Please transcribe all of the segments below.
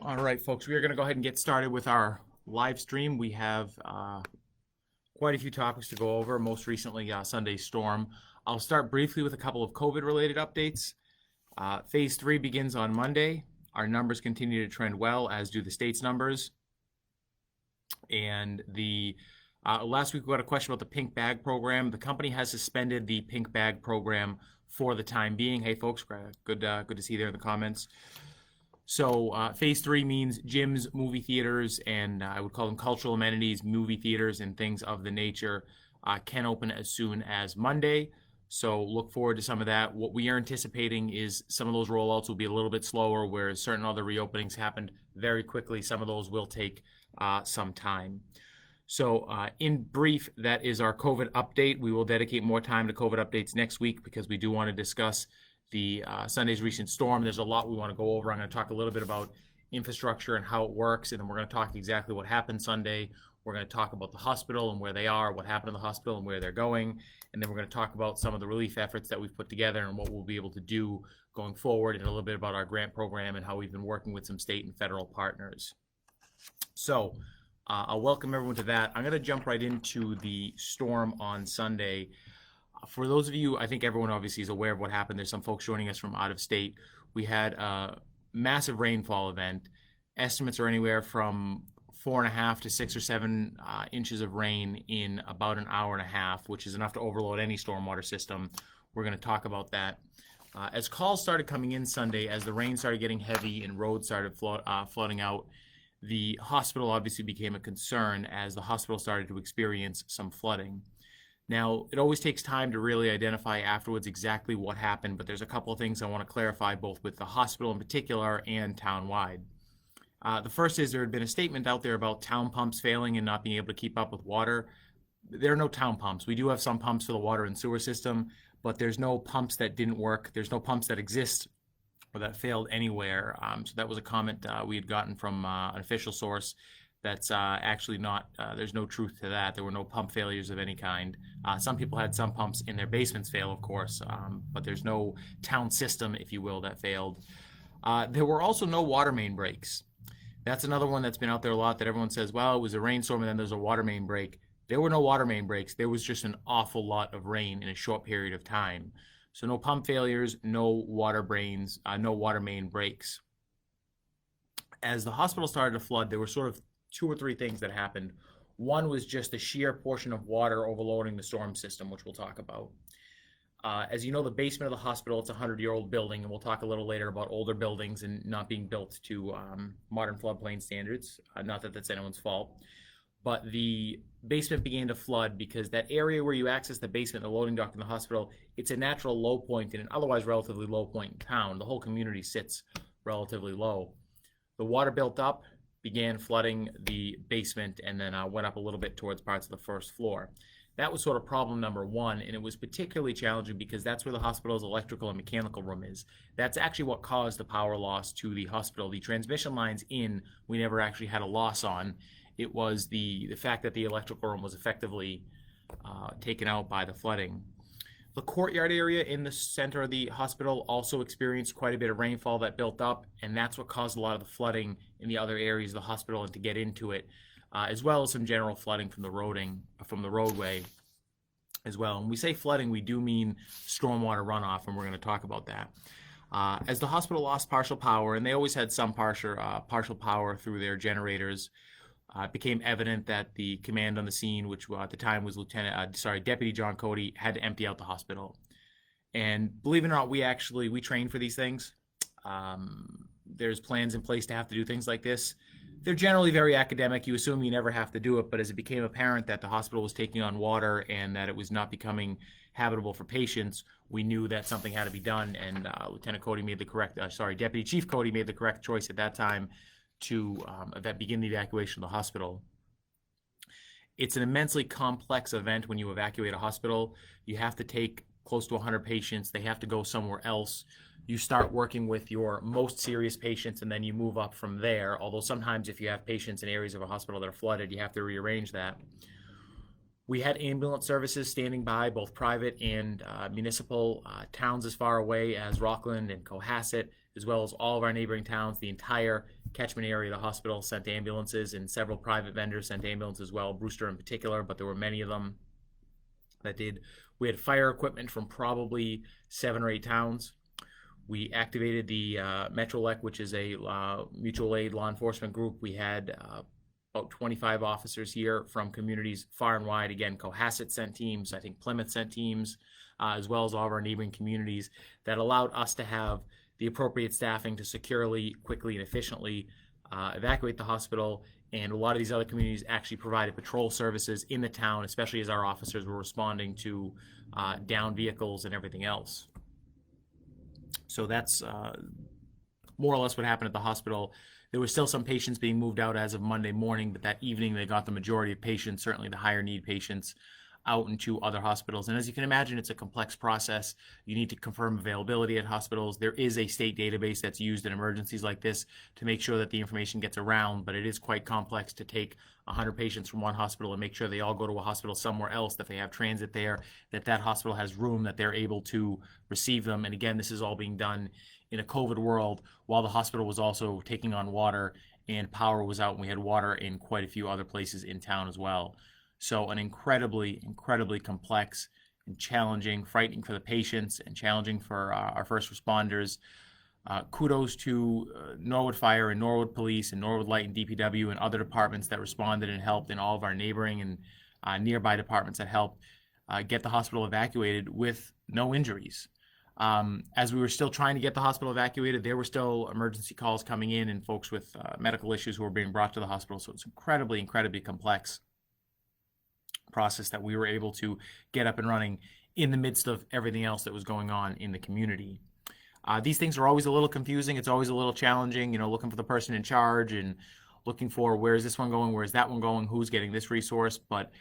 All right, folks, we are going to go ahead and get started with our live stream. We have quite a few topics to go over, most recently Sunday's storm. I'll start briefly with a couple of COVID-related updates. Phase 3 begins on Monday. Our numbers continue to trend well, as do the state's numbers. And last week we got a question about the pink bag program. The company has suspended the pink bag program for the time being. Hey, folks, good to see you there in the comments. So phase 3 means gyms, movie theaters, and I would call them cultural amenities, movie theaters, and things of the nature can open as soon as Monday. So look forward to some of that. What we are anticipating is some of those rollouts will be a little bit slower, whereas certain other reopenings happened very quickly. Some of those will take some time. So in brief, that is our COVID update. We will dedicate more time to COVID updates next week because we do want to discuss the Sunday's recent storm. There's a lot we want to go over. I'm going to talk a little bit about infrastructure and how it works, and then we're going to talk exactly what happened Sunday. We're going to talk about the hospital and where they are, what happened in the hospital and where they're going, and then we're going to talk about some of the relief efforts that we've put together and what we'll be able to do going forward, and a little bit about our grant program and how we've been working with some state and federal partners. So I'll welcome everyone to that. I'm going to jump right into the storm on Sunday. For those of you, I think everyone obviously is aware of what happened. There's some folks joining us from out of state. We had a massive rainfall event. Estimates are anywhere from 4.5 to 6 or 7 inches of rain in about an hour and a half, which is enough to overload any stormwater system. We're going to talk about that. As calls started coming in Sunday, as the rain started getting heavy and roads started flooding out, the hospital obviously became a concern as the hospital started to experience some flooding. Now, it always takes time to really identify afterwards exactly what happened, but there's a couple of things I want to clarify both with the hospital in particular and town-wide. The first is there had been a statement out there about town pumps failing and not being able to keep up with water. There are no town pumps. We do have some pumps for the water and sewer system, but there's no pumps that didn't work. There's no pumps that exist or that failed anywhere. So that was a comment we had gotten from an official source. That's actually not, there's no truth to that. There were no pump failures of any kind. Some people had some pumps in their basements fail, of course, but there's no town system, if you will, that failed. There were also no water main breaks. That's another one that's been out there a lot that everyone says, well, it was a rainstorm and then there's a water main break. There were no water main breaks. There was just an awful lot of rain in a short period of time. So no pump failures, no water main breaks. As the hospital started to flood, there were sort of 2 or 3 things that happened. One was just the sheer portion of water overloading the storm system, which we'll talk about. As you know, the basement of the hospital, it's a 100-year-old building, and we'll talk a little later about older buildings and not being built to modern floodplain standards. Not that that's anyone's fault. But the basement began to flood because that area where you access the basement, the loading dock in the hospital, it's a natural low point in an otherwise relatively low point in town. The whole community sits relatively low. The water built up, began flooding the basement, and then went up a little bit towards parts of the first floor. That was sort of problem number 1, and it was particularly challenging because that's where the hospital's electrical and mechanical room is. That's actually what caused the power loss to the hospital. The transmission lines in, we never actually had a loss on. It was the fact that the electrical room was effectively taken out by the flooding. The courtyard area in the center of the hospital also experienced quite a bit of rainfall that built up, and that's what caused a lot of the flooding in the other areas of the hospital and to get into it, as well as some general flooding from the roadway as well. When we say flooding, we do mean stormwater runoff, and we're going to talk about that. As the hospital lost partial power, and they always had some partial power through their generators, it became evident that the command on the scene, which at the time was Deputy John Cody, had to empty out the hospital. And believe it or not, we train for these things. There's plans in place to have to do things like this. They're generally very academic. You assume you never have to do it, but as it became apparent that the hospital was taking on water and that it was not becoming habitable for patients, we knew that something had to be done, and Deputy Chief Cody made the correct choice at that time to begin the evacuation of the hospital. It's an immensely complex event when you evacuate a hospital. You have to take close to 100 patients. They have to go somewhere else. You start working with your most serious patients, and then you move up from there, although sometimes if you have patients in areas of a hospital that are flooded, you have to rearrange that. We had ambulance services standing by, both private and municipal. Towns as far away as Rockland and Cohasset, as well as all of our neighboring towns, the entire catchment area of the hospital sent ambulances, and several private vendors sent ambulances as well, Brewster in particular, but there were many of them that did. We had fire equipment from probably 7 or 8 towns. We activated the Metrolec, which is a mutual aid law enforcement group. We had about 25 officers here from communities far and wide. Again, Cohasset sent teams, I think Plymouth sent teams, as well as all of our neighboring communities, that allowed us to have the appropriate staffing to securely, quickly, and efficiently evacuate the hospital. And a lot of these other communities actually provided patrol services in the town, especially as our officers were responding to downed vehicles and everything else. So that's more or less what happened at the hospital. There were still some patients being moved out as of Monday morning, but that evening they got the majority of patients, certainly the higher need patients, out into other hospitals. And as you can imagine, it's a complex process. You need to confirm availability at hospitals. There is a state database that's used in emergencies like this to make sure that the information gets around, but it is quite complex to take 100 patients from one hospital and make sure they all go to a hospital somewhere else, that they have transit there, that that hospital has room, that they're able to receive them. And again, this is all being done in a COVID world while the hospital was also taking on water and power was out, and we had water in quite a few other places in town as well. So an incredibly, incredibly complex and challenging, frightening for the patients and challenging for our first responders. Kudos to Norwood Fire and Norwood Police and Norwood Light and DPW and other departments that responded and helped, and all of our neighboring and nearby departments that helped get the hospital evacuated with no injuries. As we were still trying to get the hospital evacuated, there were still emergency calls coming in and folks with medical issues who were being brought to the hospital. So it's incredibly, incredibly complex process that we were able to get up and running in the midst of everything else that was going on in the community. These things are always a little confusing. It's always a little challenging, looking for the person in charge and looking for where is this one going, where is that one going, who's getting this resource. But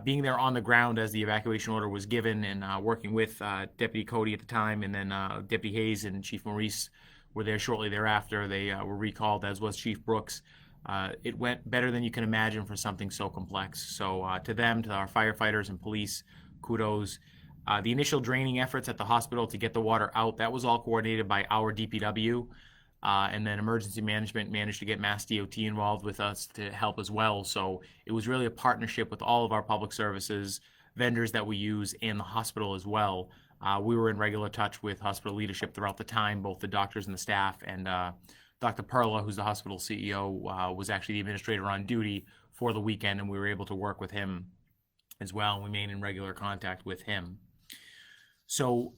being there on the ground as the evacuation order was given and working with Deputy Cody at the time, and then Deputy Hayes and Chief Maurice were there shortly thereafter. They were recalled, as was Chief Brooks. It went better than you can imagine for something so complex. So to them, to our firefighters and police, kudos. The initial draining efforts at the hospital to get the water out, that was all coordinated by our DPW. And then emergency management managed to get Mass DOT involved with us to help as well. So it was really a partnership with all of our public services, vendors that we use, and the hospital as well. We were in regular touch with hospital leadership throughout the time, both the doctors and the staff, and Dr. Perla, who's the hospital CEO, was actually the administrator on duty for the weekend, and we were able to work with him as well. We remain in regular contact with him. So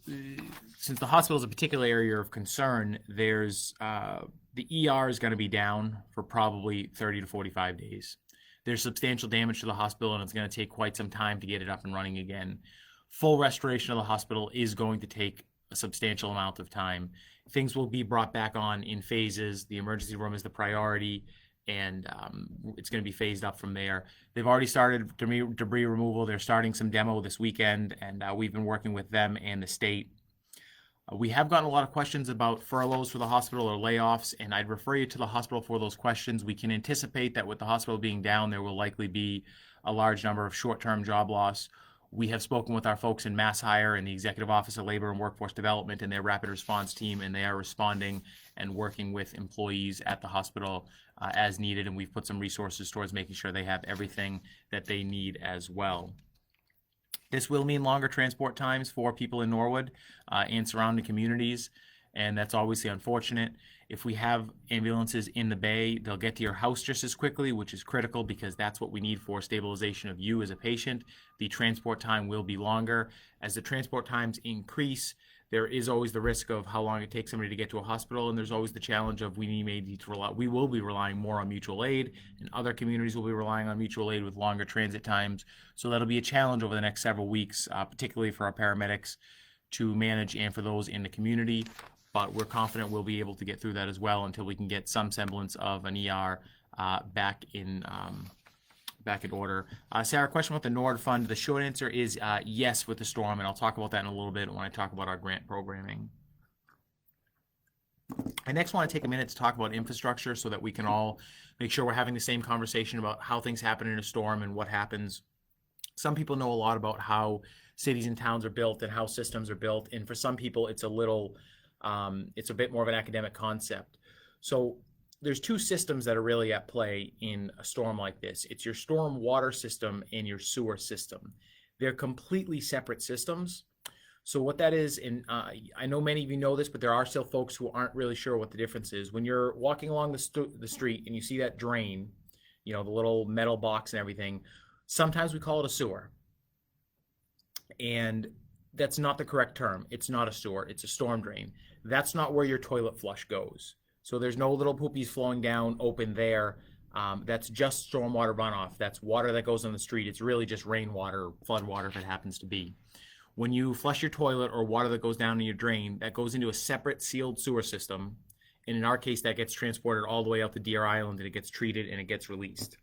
since the hospital is a particular area of concern, there's the ER is going to be down for probably 30 to 45 days. There's substantial damage to the hospital, and it's going to take quite some time to get it up and running again. Full restoration of the hospital is going to take a substantial amount of time. Things will be brought back on in phases. The emergency room is the priority, and it's going to be phased up from there. They've already started debris removal. They're starting some demo this weekend, and we've been working with them and the state. We have gotten a lot of questions about furloughs for the hospital or layoffs, and I'd refer you to the hospital for those questions. We can anticipate that with the hospital being down, there will likely be a large number of short-term job loss. We have spoken with our folks in Mass Hire and the Executive Office of Labor and Workforce Development and their rapid response team, and they are responding and working with employees at the hospital as needed, and we've put some resources towards making sure they have everything that they need as well. This will mean longer transport times for people in Norwood and surrounding communities, and that's obviously unfortunate. If we have ambulances in the bay, they'll get to your house just as quickly, which is critical because that's what we need for stabilization of you as a patient. The transport time will be longer. As the transport times increase, there is always the risk of how long it takes somebody to get to a hospital, and there's always the challenge of we will be relying more on mutual aid, and other communities will be relying on mutual aid with longer transit times. So that'll be a challenge over the next several weeks, particularly for our paramedics to manage and for those in the community. But we're confident we'll be able to get through that as well until we can get some semblance of an ER back in order. Sarah, question about the NORD fund. The short answer is yes with the storm, and I'll talk about that in a little bit when I talk about our grant programming. I next want to take a minute to talk about infrastructure so that we can all make sure we're having the same conversation about how things happen in a storm and what happens Some people know a lot about how cities and towns are built and how systems are built, and for some people, it's a bit more of an academic concept. So there's two systems that are really at play in a storm like this. It's your storm water system and your sewer system. They're completely separate systems. So what that is, and I know many of you know this, but there are still folks who aren't really sure what the difference is. When you're walking along the street and you see that drain, the little metal box and everything, sometimes we call it a sewer. And that's not the correct term. It's not a sewer, it's a storm drain. That's not where your toilet flush goes. So there's no little poopies flowing down open there. That's just stormwater runoff. That's water that goes on the street. It's really just rainwater, flood water if it happens to be. When you flush your toilet or water that goes down in your drain, that goes into a separate sealed sewer system. And in our case, that gets transported all the way out to Deer Island and it gets treated and it gets released.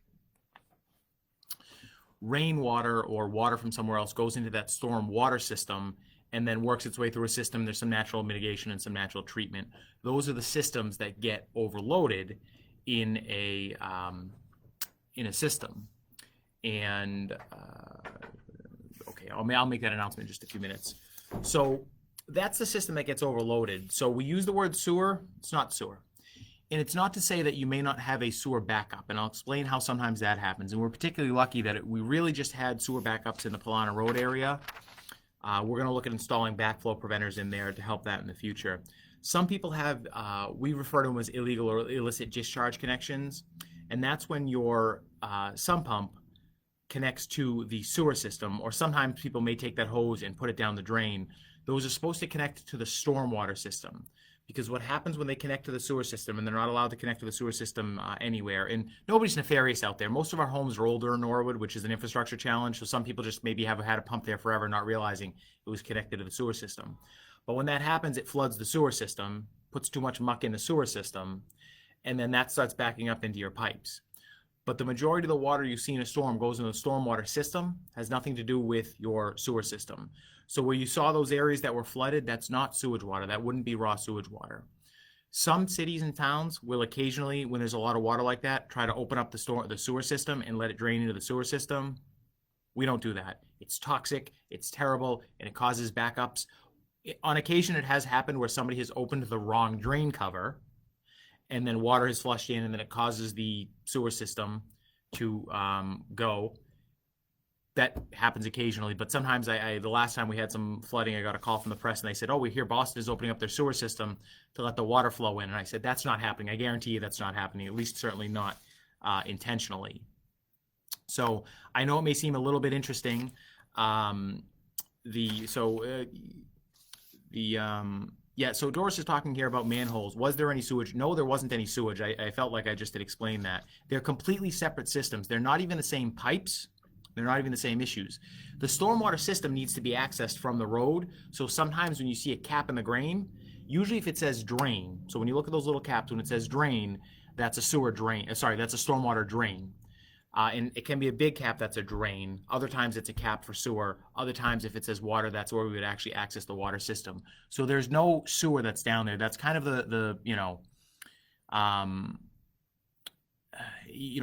Rainwater or water from somewhere else goes into that storm water system and then works its way through a system. There's some natural mitigation and some natural treatment. Those are the systems that get overloaded in a system. And okay, I'll make that announcement in just a few minutes. So that's the system that gets overloaded. So we use the word sewer. It's not sewer. And it's not to say that you may not have a sewer backup, and I'll explain how sometimes that happens. And we're particularly lucky that we really just had sewer backups in the Polana Road area. We're going to look at installing backflow preventers in there to help that in the future. Some people have, we refer to them as illegal or illicit discharge connections, and that's when your sump pump connects to the sewer system, or sometimes people may take that hose and put it down the drain. Those are supposed to connect to the stormwater system. Because what happens when they connect to the sewer system, and they're not allowed to connect to the sewer system anywhere, and nobody's nefarious out there. Most of our homes are older in Norwood, which is an infrastructure challenge, so some people just maybe have had a pump there forever, not realizing it was connected to the sewer system. But when that happens, it floods the sewer system, puts too much muck in the sewer system, and then that starts backing up into your pipes. But the majority of the water you see in a storm goes into the stormwater system, has nothing to do with your sewer system. So where you saw those areas that were flooded, that's not sewage water. That wouldn't be raw sewage water. Some cities and towns will occasionally, when there's a lot of water like that, try to open up the sewer system and let it drain into the sewer system. We don't do that. It's toxic, it's terrible, and it causes backups. On occasion, it has happened where somebody has opened the wrong drain cover, and then water has flushed in, and then it causes the sewer system to go. That happens occasionally, but sometimes the last time we had some flooding, I got a call from the press and they said, oh, we hear Boston is opening up their sewer system to let the water flow in. And I said, that's not happening. I guarantee you that's not happening, at least certainly not intentionally. So I know it may seem a little bit interesting. So Doris is talking here about manholes. Was there any sewage? No, there wasn't any sewage. I felt like I just had explained that. They're completely separate systems. They're not even the same pipes. They're not even the same issues. The stormwater system needs to be accessed from the road. So sometimes when you see a cap in the drain, usually if it says drain, so when you look at those little caps, when it says drain, that's a sewer drain. That's a stormwater drain. And it can be a big cap that's a drain. Other times it's a cap for sewer. Other times if it says water, that's where we would actually access the water system. So there's no sewer that's down there. That's kind of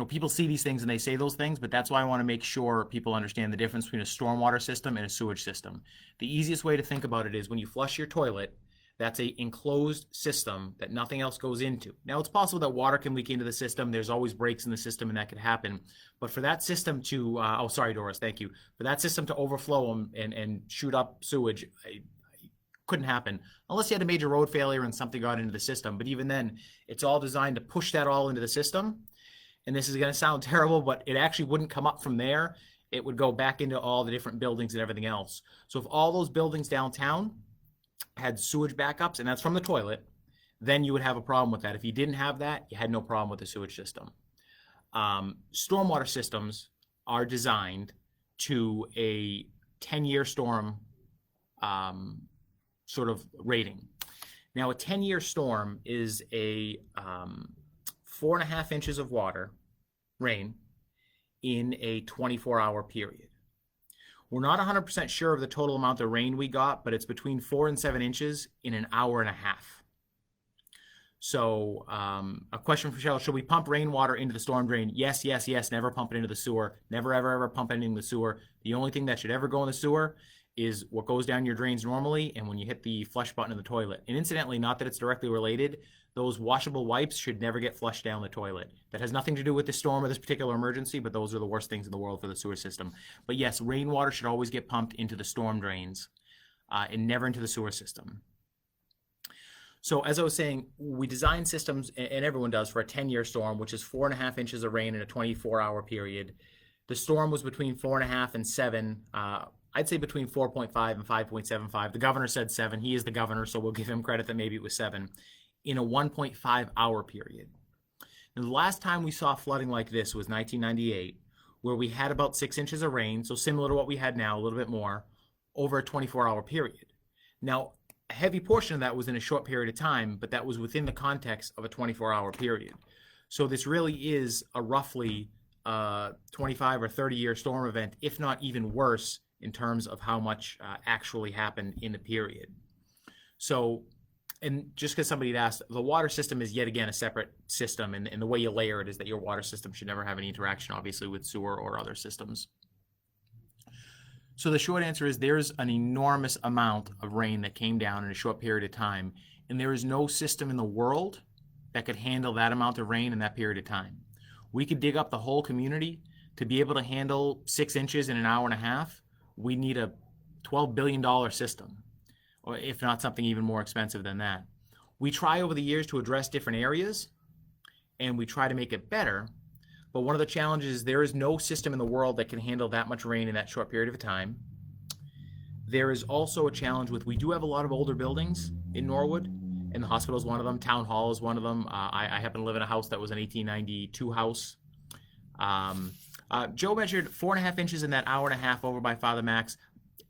people see these things and they say those things, but that's why I want to make sure people understand the difference between a stormwater system and a sewage system. The easiest way to think about it is when you flush your toilet, that's a enclosed system that nothing else goes into. Now, it's possible that water can leak into the system. There's always breaks in the system and that could happen. But for that system to, sorry, Doris, thank you. For that system to overflow and shoot up sewage, couldn't happen unless you had a major road failure and something got into the system. But even then, it's all designed to push that all into the system. And this is going to sound terrible, but it actually wouldn't come up from there. It would go back into all the different buildings and everything else. So if all those buildings downtown had sewage backups, and that's from the toilet, then you would have a problem with that. If you didn't have that, you had no problem with the sewage system. Stormwater systems are designed to a 10-year storm sort of rating. Now, a 10-year storm is a 4.5 inches of rain in a 24-hour period. We're not 100% sure of the total amount of rain we got, but it's between 4 and 7 inches in an hour and a half. So a question for Cheryl, should we pump rainwater into the storm drain? Yes, yes, yes. Never pump it into the sewer. Never, ever, ever pump anything in the sewer. The only thing that should ever go in the sewer is what goes down your drains normally and when you hit the flush button in the toilet. And incidentally, not that it's directly related, those washable wipes should never get flushed down the toilet. That has nothing to do with this storm or this particular emergency, but those are the worst things in the world for the sewer system. But yes, rainwater should always get pumped into the storm drains and never into the sewer system. So as I was saying, we design systems, and everyone does, for a 10-year storm, which is 4.5 inches of rain in a 24-hour period. The storm was between 4.5 and 7. I'd say between 4.5 and 5.75. The governor said 7. He is the governor, so we'll give him credit that maybe it was 7 in a 1.5-hour period. Now, the last time we saw flooding like this was 1998, where we had about 6 inches of rain, so similar to what we had now, a little bit more, over a 24-hour period. Now, a heavy portion of that was in a short period of time, but that was within the context of a 24-hour period. So this really is a roughly 25 or 30-year storm event, if not even worse, in terms of how much actually happened in the period. So, and just because somebody had asked, the water system is yet again a separate system, and the way you layer it is that your water system should never have any interaction, obviously, with sewer or other systems. So the short answer is there's an enormous amount of rain that came down in a short period of time, and there is no system in the world that could handle that amount of rain in that period of time. We could dig up the whole community to be able to handle 6 inches in an hour and a half. We need a $12 billion system, or if not something even more expensive than that. We try over the years to address different areas, and we try to make it better. But one of the challenges is there is no system in the world that can handle that much rain in that short period of time. There is also a challenge with, we do have a lot of older buildings in Norwood, and the hospital is one of them. Town Hall is one of them. I happen to live in a house that was an 1892 house. Joe measured 4.5 inches in that hour and a half over by Father Max.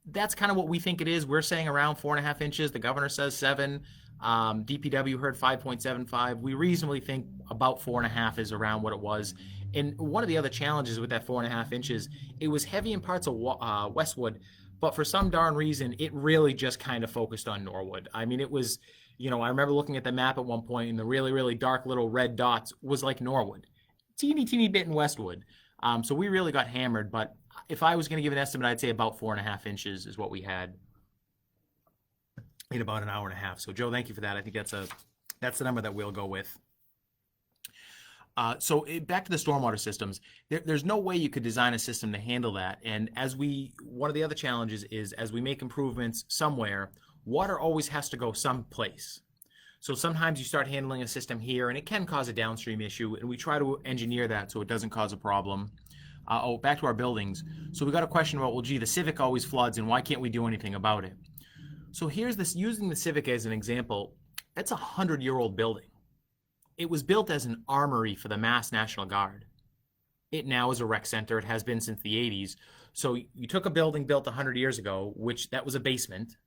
That's kind of what we think it is. We're saying around 4.5 inches. The governor says 7. DPW heard 5.75. We reasonably think about 4.5 is around what it was. And one of the other challenges with that 4.5 inches, it was heavy in parts of Westwood, but for some darn reason, it really just kind of focused on Norwood. I mean, it was, I remember looking at the map at one point, and the really, really dark little red dots was like Norwood. Teeny bit in Westwood. So we really got hammered, but if I was going to give an estimate, I'd say about 4.5 inches is what we had in about an hour and a half. So Joe, thank you for that. I think that's the number that we'll go with. So back to the stormwater systems, there's no way you could design a system to handle that. And one of the other challenges is as we make improvements somewhere, water always has to go someplace. So sometimes you start handling a system here and it can cause a downstream issue, and we try to engineer that so it doesn't cause a problem. Back to our buildings. So we got a question about, well, gee, the Civic always floods and why can't we do anything about it? So here's this, using the Civic as an example, that's a 100-year-old building. It was built as an armory for the Mass National Guard. It now is a rec center. It has been since the 80s. So you took a building built 100 years ago, that was a basement,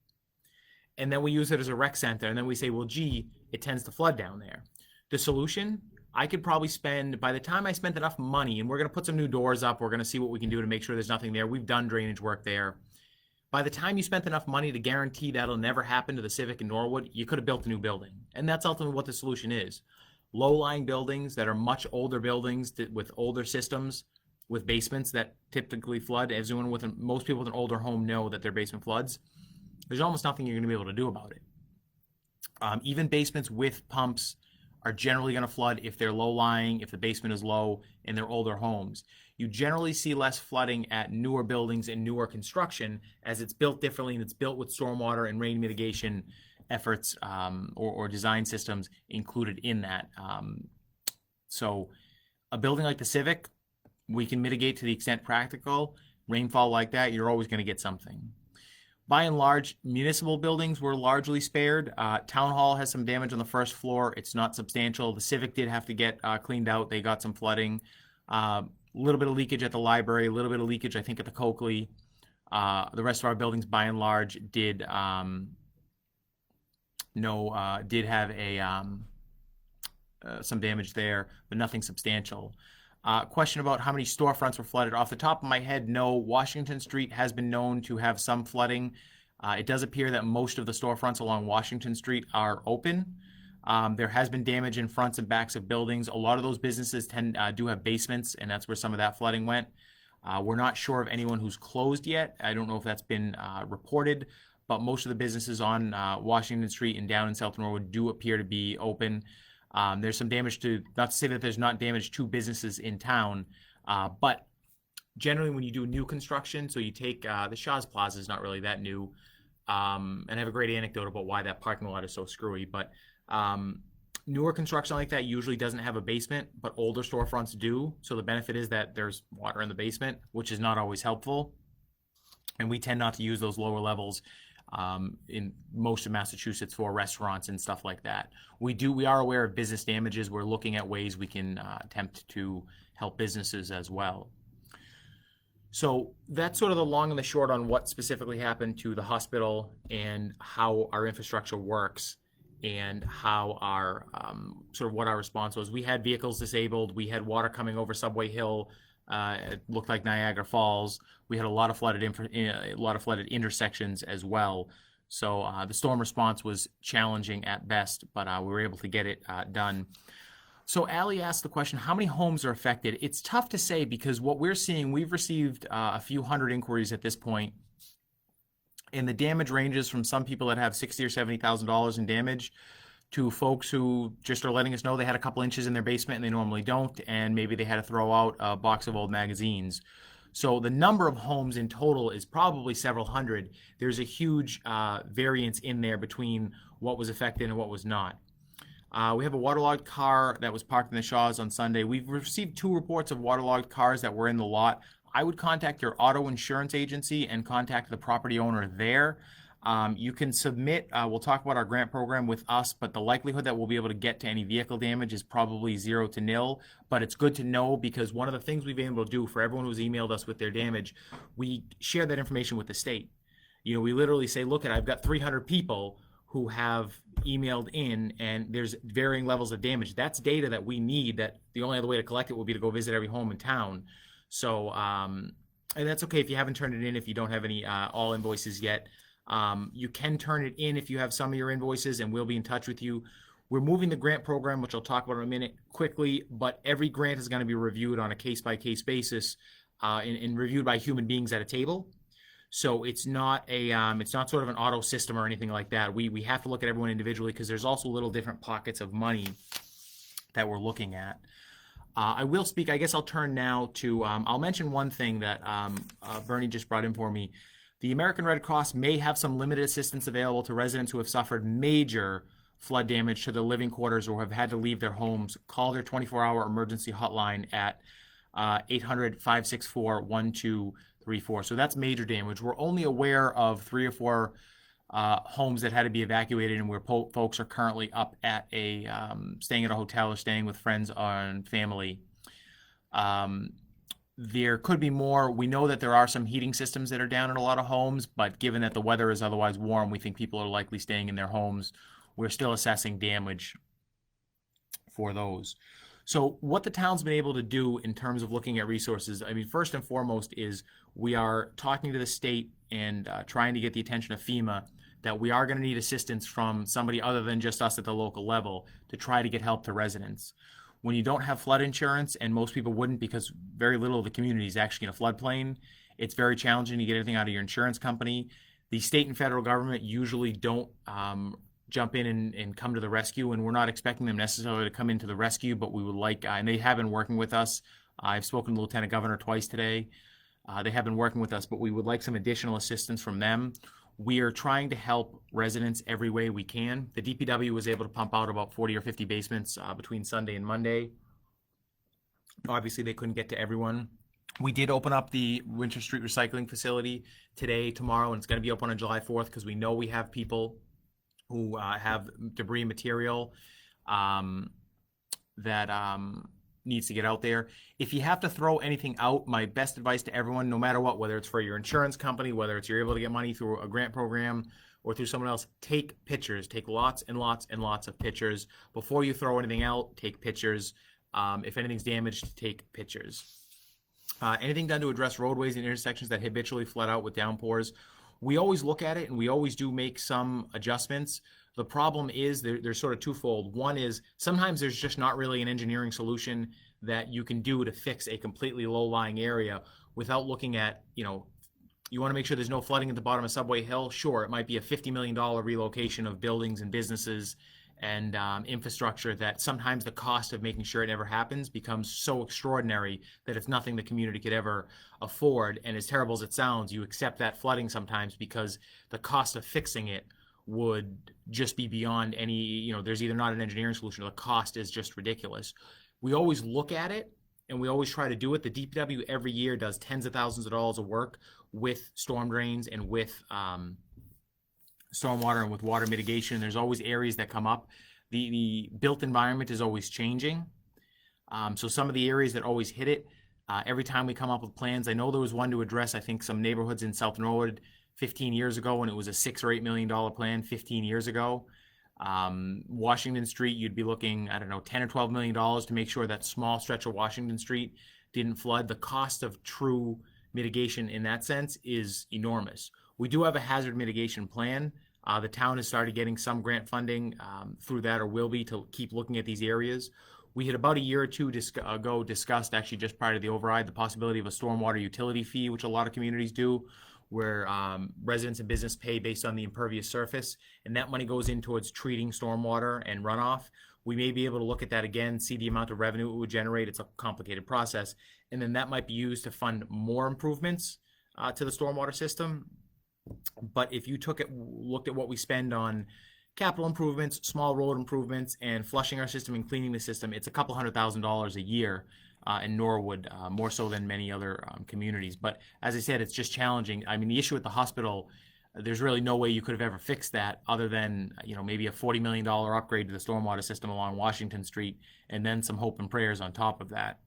and then we use it as a rec center, and then we say, well, gee, it tends to flood down there. The solution, I could probably spend, by the time I spent enough money, and we're going to put some new doors up, we're going to see what we can do to make sure there's nothing there. We've done drainage work there. By the time you spent enough money to guarantee that'll never happen to the Civic in Norwood, you could have built a new building. And that's ultimately what the solution is. Low-lying buildings that are much older buildings with older systems, with basements that typically flood. As most people with an older home know that their basement floods. There's almost nothing you're going to be able to do about it. Even basements with pumps are generally going to flood if they're low-lying, if the basement is low, and they're older homes. You generally see less flooding at newer buildings and newer construction as it's built differently and it's built with stormwater and rain mitigation efforts or design systems included in that. So a building like the Civic, we can mitigate to the extent practical. Rainfall like that, you're always going to get something. By and large, municipal buildings were largely spared. Town Hall has some damage on the first floor. It's not substantial. The Civic did have to get cleaned out. They got some flooding. A little bit of leakage at the library, a little bit of leakage, I think, at the Coakley. The rest of our buildings, by and large, did have some damage there, but nothing substantial. Question about how many storefronts were flooded. Off the top of my head, no. Washington Street has been known to have some flooding. It does appear that most of the storefronts along Washington Street are open. There has been damage in fronts and backs of buildings. A lot of those businesses do have basements, and that's where some of that flooding went. We're not sure of anyone who's closed yet. I don't know if that's been reported, but most of the businesses on Washington Street and down in South Norwood do appear to be open. There's some damage to, not to say that there's not damage to businesses in town, but generally when you do new construction, so you take the Shaw's Plaza is not really that new, and I have a great anecdote about why that parking lot is so screwy, but newer construction like that usually doesn't have a basement, but older storefronts do. So the benefit is that there's water in the basement, which is not always helpful. And we tend not to use those lower levels in most of Massachusetts for restaurants and stuff like that. We are aware of business damages. We're looking at ways we can attempt to help businesses as well. So that's sort of the long and the short on what specifically happened to the hospital and how our infrastructure works and how our sort of what our response was. We had vehicles disabled. We had water coming over Subway Hill. It looked like Niagara Falls. We had a lot of flooded intersections as well. So the storm response was challenging at best, but we were able to get it done. So Allie asked the question, how many homes are affected? It's tough to say because what we're seeing, we've received a few hundred inquiries at this point, and the damage ranges from some people that have $60,000 or $70,000 in damage to folks who just are letting us know they had a couple inches in their basement and they normally don't, and maybe they had to throw out a box of old magazines. So the number of homes in total is probably several hundred. There's a huge variance in there between what was affected and what was not. We have a waterlogged car that was parked in the Shaws on Sunday. We've received 2 reports of waterlogged cars that were in the lot. I would contact your auto insurance agency and contact the property owner there. You can submit, we'll talk about our grant program with us, but the likelihood that we'll be able to get to any vehicle damage is probably 0 to nil. But it's good to know because one of the things we've been able to do for everyone who's emailed us with their damage, we share that information with the state. You know, we literally say, look, I've got 300 people who have emailed in and there's varying levels of damage. That's data that we need, that the only other way to collect it will be to go visit every home in town. So, and that's okay if you haven't turned it in, if you don't have any all invoices yet. You can turn it in if you have some of your invoices and we'll be in touch with you. We're moving the grant program, which I'll talk about in a minute quickly, but every grant is going to be reviewed on a case-by-case basis and reviewed by human beings at a table. So it's not sort of an auto system or anything like that. We have to look at everyone individually because there's also little different pockets of money that we're looking at. I will speak, I guess I'll turn now to, I'll mention one thing that Bernie just brought in for me. The American Red Cross may have some limited assistance available to residents who have suffered major flood damage to their living quarters or have had to leave their homes. Call their 24-hour emergency hotline at 800-564-1234. So that's major damage. We're only aware of 3 or 4 homes that had to be evacuated and where folks are currently up at staying at a hotel or staying with friends and family. There could be more. We know that there are some heating systems that are down in a lot of homes, but given that the weather is otherwise warm, we think people are likely staying in their homes. We're still assessing damage for those. So what the town's been able to do in terms of looking at resources, I mean, first and foremost is we are talking to the state and trying to get the attention of FEMA that we are going to need assistance from somebody other than just us at the local level to try to get help to residents. When you don't have flood insurance, and most people wouldn't because very little of the community is actually in a floodplain, it's very challenging to get anything out of your insurance company. The state and federal government usually don't jump in and come to the rescue, and we're not expecting them necessarily to come into the rescue, but we would like, and they have been working with us. I've spoken to Lieutenant Governor twice today. They have been working with us, but we would like some additional assistance from them. We are trying to help residents every way we can. The DPW was able to pump out about 40 or 50 basements between Sunday and Monday. Obviously, they couldn't get to everyone. We did open up the Winter Street recycling facility today, tomorrow, and it's going to be open on July 4th because we know we have people who have debris material that needs to get out there. If you have to throw anything out, my best advice to everyone, no matter what, whether it's for your insurance company, whether it's you're able to get money through a grant program or through someone else, take pictures. Take lots and lots and lots of pictures. Before you throw anything out, take pictures. If anything's damaged, take pictures. Anything done to address roadways and intersections that habitually flood out with downpours? We always look at it and we always do make some adjustments. The problem is they're sort of twofold. One is sometimes there's just not really an engineering solution that you can do to fix a completely low-lying area without looking at, you want to make sure there's no flooding at the bottom of Subway Hill. Sure, it might be a $50 million relocation of buildings and businesses and infrastructure that sometimes the cost of making sure it never happens becomes so extraordinary that it's nothing the community could ever afford. And as terrible as it sounds, you accept that flooding sometimes because the cost of fixing it would just be beyond any, there's either not an engineering solution or the cost is just ridiculous. We always look at it and we always try to do it. The DPW every year does tens of thousands of dollars of work with storm drains and with stormwater and with water mitigation. There's always areas that come up. The built environment is always changing. So some of the areas that always hit it, every time we come up with plans, I know there was one to address, I think, some neighborhoods in South Norwood 15 years ago, and it was a $6 or $8 million plan 15 years ago. Washington Street, you'd be looking, I don't know, $10 or $12 million to make sure that small stretch of Washington Street didn't flood. The cost of true mitigation in that sense is enormous. We do have a hazard mitigation plan. The town has started getting some grant funding through that, or will be, to keep looking at these areas. We had about a year or two ago discussed, actually just prior to the override, the possibility of a stormwater utility fee, which a lot of communities do, where residents and business pay based on the impervious surface, and that money goes in towards treating stormwater and runoff. We may be able to look at that again, see the amount of revenue it would generate. It's a complicated process, and then that might be used to fund more improvements to the stormwater system. But if you looked at what we spend on capital improvements, small road improvements, and flushing our system and cleaning the system, it's a couple $100,000 a year in Norwood, more so than many other communities. But as I said, it's just challenging. I mean, the issue at the hospital, there's really no way you could have ever fixed that other than, maybe a $40 million upgrade to the stormwater system along Washington Street, and then some hope and prayers on top of that.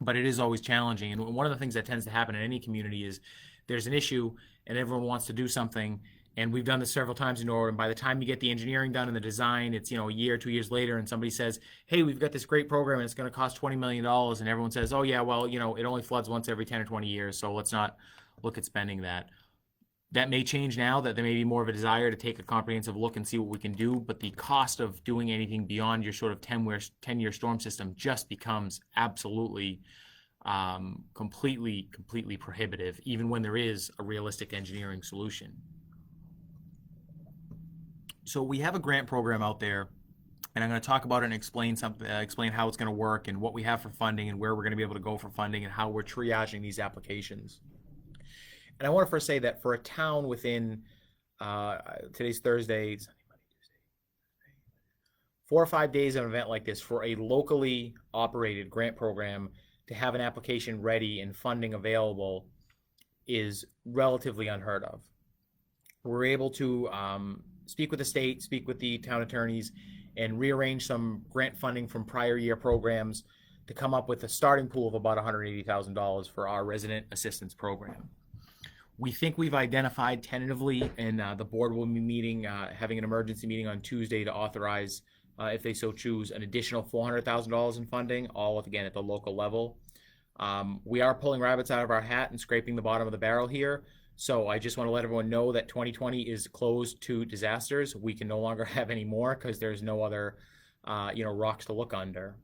But it is always challenging. And one of the things that tends to happen in any community is there's an issue and everyone wants to do something. And we've done this several times in Norwood. And by the time you get the engineering done and the design, it's, a year, 2 years later, and somebody says, hey, we've got this great program and it's going to cost $20 million. And everyone says, oh, yeah, well, it only floods once every 10 or 20 years. So let's not look at spending that. That may change now, that there may be more of a desire to take a comprehensive look and see what we can do. But the cost of doing anything beyond your sort of 10-year storm system just becomes absolutely completely prohibitive, even when there is a realistic engineering solution. So we have a grant program out there, and I'm going to talk about it and explain how it's going to work and what we have for funding and where we're going to be able to go for funding and how we're triaging these applications. And I want to first say that for a town within today's Thursday, 4 or 5 days of an event like this, for a locally operated grant program to have an application ready and funding available is relatively unheard of. We're able to speak with the state, speak with the town attorneys, and rearrange some grant funding from prior year programs to come up with a starting pool of about $180,000 for our resident assistance program. We think we've identified tentatively, and the board will be meeting, having an emergency meeting on Tuesday to authorize, if they so choose, an additional $400,000 in funding, all again at the local level. We are pulling rabbits out of our hat and scraping the bottom of the barrel here. So I just want to let everyone know that 2020 is closed to disasters. We can no longer have any more because there's no other, rocks to look under.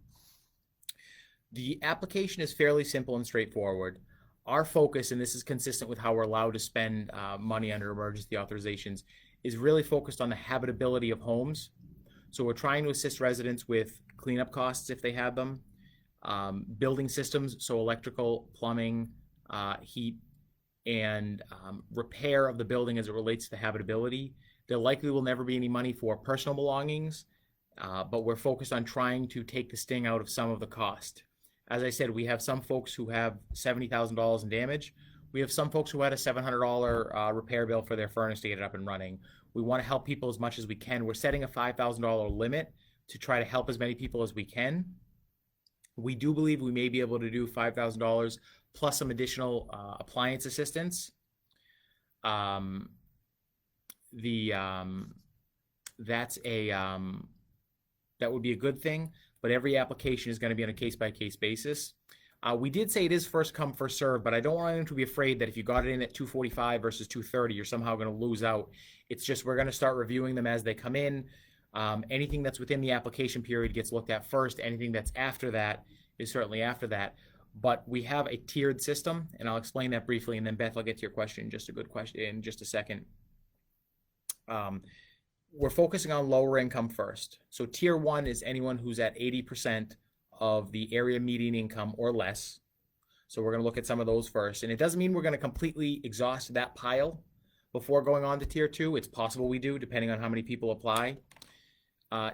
The application is fairly simple and straightforward. Our focus, and this is consistent with how we're allowed to spend money under emergency authorizations, is really focused on the habitability of homes. So we're trying to assist residents with cleanup costs if they have them, building systems, so electrical, plumbing, heat, and repair of the building as it relates to the habitability. There likely will never be any money for personal belongings, but we're focused on trying to take the sting out of some of the cost. As I said, we have some folks who have $70,000 in damage. We have some folks who had a $700 repair bill for their furnace to get it up and running. We want to help people as much as we can. We're setting a $5,000 limit to try to help as many people as we can. We do believe we may be able to do $5,000 plus some additional appliance assistance. That would be a good thing, but every application is going to be on a case-by-case basis. We did say it is first come, first serve, but I don't want anyone to be afraid that if you got it in at 2:45 versus 2:30, you're somehow going to lose out. It's just we're going to start reviewing them as they come in. Anything that's within the application period gets looked at first. Anything that's after that is certainly after that. But we have a tiered system, and I'll explain that briefly, and then Beth, I'll get to your question. Just a good question in just a second. We're focusing on lower income first. So tier 1 is anyone who's at 80% of the area median income or less. So we're going to look at some of those first. And it doesn't mean we're going to completely exhaust that pile before going on to tier 2. It's possible we do, depending on how many people apply.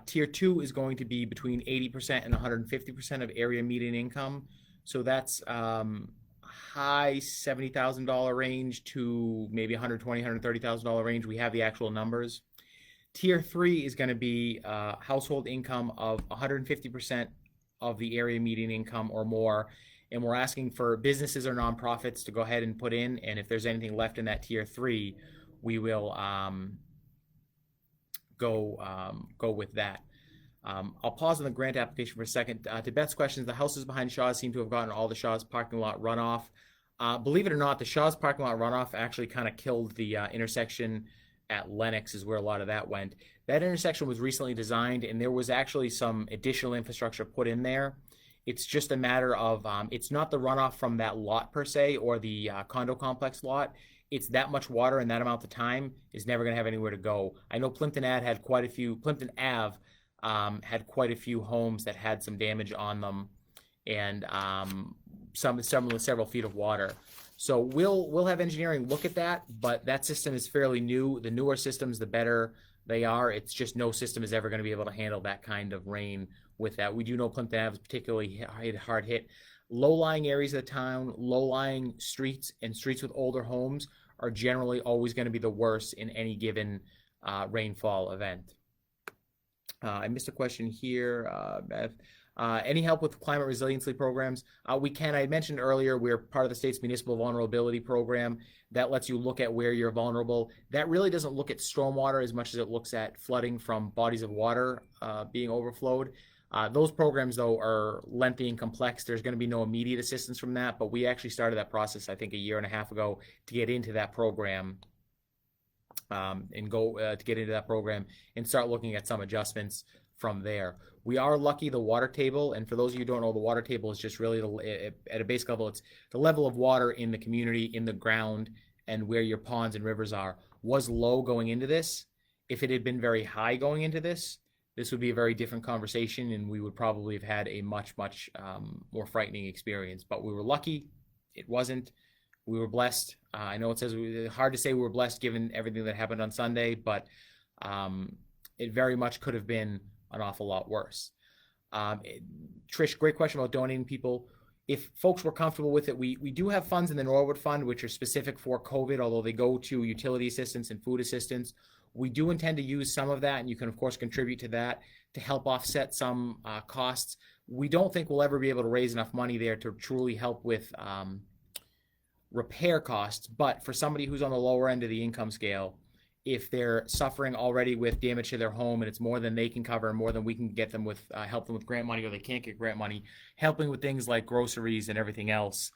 Tier 2 is going to be between 80% and 150% of area median income. So that's high $70,000 range to maybe $120,000, $130,000 range. We have the actual numbers. Tier 3 is going to be household income of 150% of the area median income or more. And we're asking for businesses or nonprofits to go ahead and put in. And if there's anything left in that tier 3, we will go with that. I'll pause on the grant application for a second. To Beth's questions, the houses behind Shaw's seem to have gotten all the Shaw's parking lot runoff. Believe it or not, the Shaw's parking lot runoff actually kind of killed the intersection at Lenox is where a lot of that went. That intersection was recently designed, and there was actually some additional infrastructure put in there. It's just a matter of, it's not the runoff from that lot per se, or the condo complex lot. It's that much water in that amount of time is never going to have anywhere to go. I know Plimpton Ave had quite a few homes that had some damage on them, and several feet of water. So we'll have engineering look at that, but that system is fairly new. The newer systems, the better they are. It's just no system is ever going to be able to handle that kind of rain with that. We do know Plimpton Ave is particularly hard hit. Low-lying areas of the town, low-lying streets, and streets with older homes are generally always going to be the worst in any given rainfall event. I missed a question here, Beth. Any help with climate resiliency programs? We can. I mentioned earlier we're part of the state's municipal vulnerability program. That lets you look at where you're vulnerable. That really doesn't look at stormwater as much as it looks at flooding from bodies of water being overflowed. Those programs, though, are lengthy and complex. There's going to be no immediate assistance from that, but we actually started that process, I think, a year and a half ago to get into that program and start looking at some adjustments from there. We are lucky the water table, and for those of you who don't know, the water table is just really, at a basic level, it's the level of water in the community, in the ground, and where your ponds and rivers are, was low going into this. If it had been very high going into this would be a very different conversation, and we would probably have had a much more frightening experience. But we were lucky. It wasn't. We were blessed. I know it says hard to say we were blessed given everything that happened on Sunday, but it very much could have been an awful lot worse. Trish, great question about donating people. If folks were comfortable with it, we do have funds in the Norwood Fund, which are specific for COVID, although they go to utility assistance and food assistance. We do intend to use some of that, and you can, of course, contribute to that to help offset some costs. We don't think we'll ever be able to raise enough money there to truly help with repair costs, but for somebody who's on the lower end of the income scale, if they're suffering already with damage to their home and it's more than they can cover, more than we can get them with, help them with grant money, or they can't get grant money, helping with things like groceries and everything else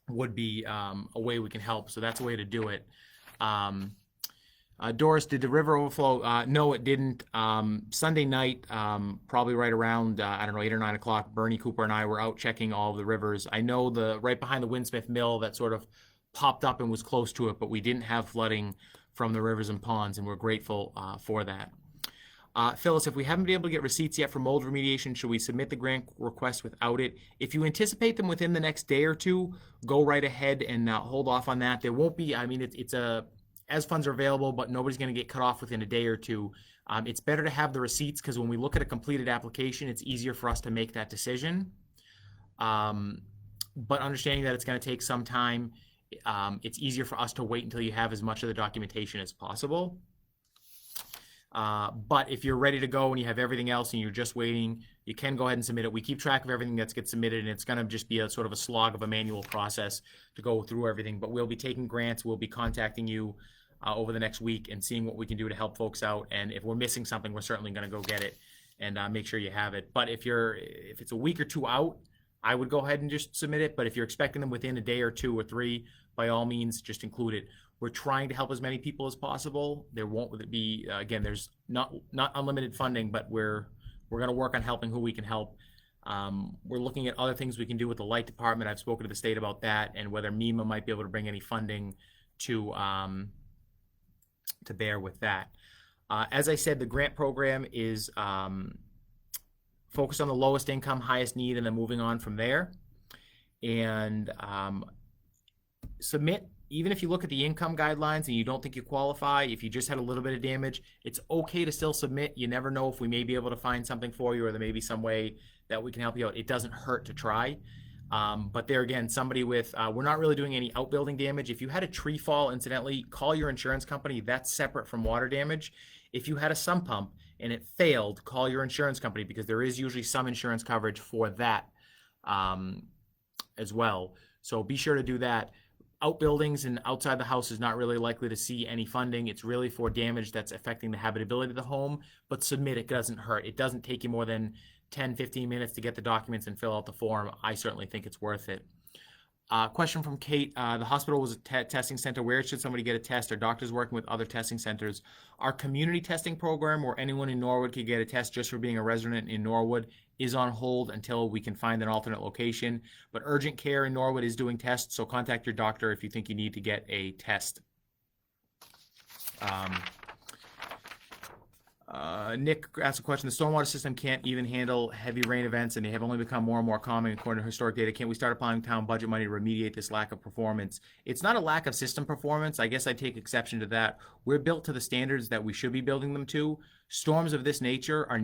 would be a way we can help. So that's a way to do it. Doris, did the river overflow? No, it didn't. Sunday night, probably right around, 8 or 9 o'clock, Bernie Cooper and I were out checking all of the rivers. I know right behind the Winsmith Mill that sort of popped up and was close to it, but we didn't have flooding from the rivers and ponds, and we're grateful for that. Phyllis, if we haven't been able to get receipts yet for mold remediation, should we submit the grant request without it? If you anticipate them within the next day or two, go right ahead and hold off on that. There won't be, as funds are available, but nobody's going to get cut off within a day or two. It's better to have the receipts, because when we look at a completed application, it's easier for us to make that decision. But understanding that it's going to take some time, it's easier for us to wait until you have as much of the documentation as possible. But if you're ready to go and you have everything else and you're just waiting, you can go ahead and submit it. We keep track of everything that gets submitted, and it's going to just be a sort of a slog of a manual process to go through everything. But we'll be taking grants. We'll be contacting you over the next week and seeing what we can do to help folks out. And if we're missing something, we're certainly going to go get it and make sure you have it. But if it's a week or two out, I would go ahead and just submit it. But if you're expecting them within a day or 2 or 3, by all means, just include it. We're trying to help as many people as possible. There won't be again. There's not unlimited funding, but we're going to work on helping who we can help. We're looking at other things we can do with the light department. I've spoken to the state about that, and whether MEMA might be able to bring any funding to bear with that. As I said, the grant program is focused on the lowest income, highest need, and then moving on from there. And submit, even if you look at the income guidelines and you don't think you qualify, if you just had a little bit of damage, it's okay to still submit. You never know if we may be able to find something for you, or there may be some way that we can help you out. It doesn't hurt to try. But there again, somebody with, we're not really doing any outbuilding damage. If you had a tree fall, incidentally, call your insurance company. That's separate from water damage. If you had a sump pump and it failed, call your insurance company, because there is usually some insurance coverage for that as well. So be sure to do that. Outbuildings and outside the house is not really likely to see any funding. It's really for damage that's affecting the habitability of the home, but submit. It doesn't hurt. It doesn't take you more than 10, 15 minutes to get the documents and fill out the form. I certainly think it's worth it. Question from Kate. The hospital was a testing center. Where should somebody get a test? Are doctors working with other testing centers? Our community testing program, where anyone in Norwood could get a test just for being a resident in Norwood, is on hold until we can find an alternate location. But urgent care in Norwood is doing tests, so contact your doctor if you think you need to get a test. Nick asked a question. The stormwater system can't even handle heavy rain events, and they have only become more and more common according to historic data. Can't we start applying town budget money to remediate this lack of performance? It's not a lack of system performance. I guess I take exception to that. We're built to the standards that we should be building them to. Storms of this nature are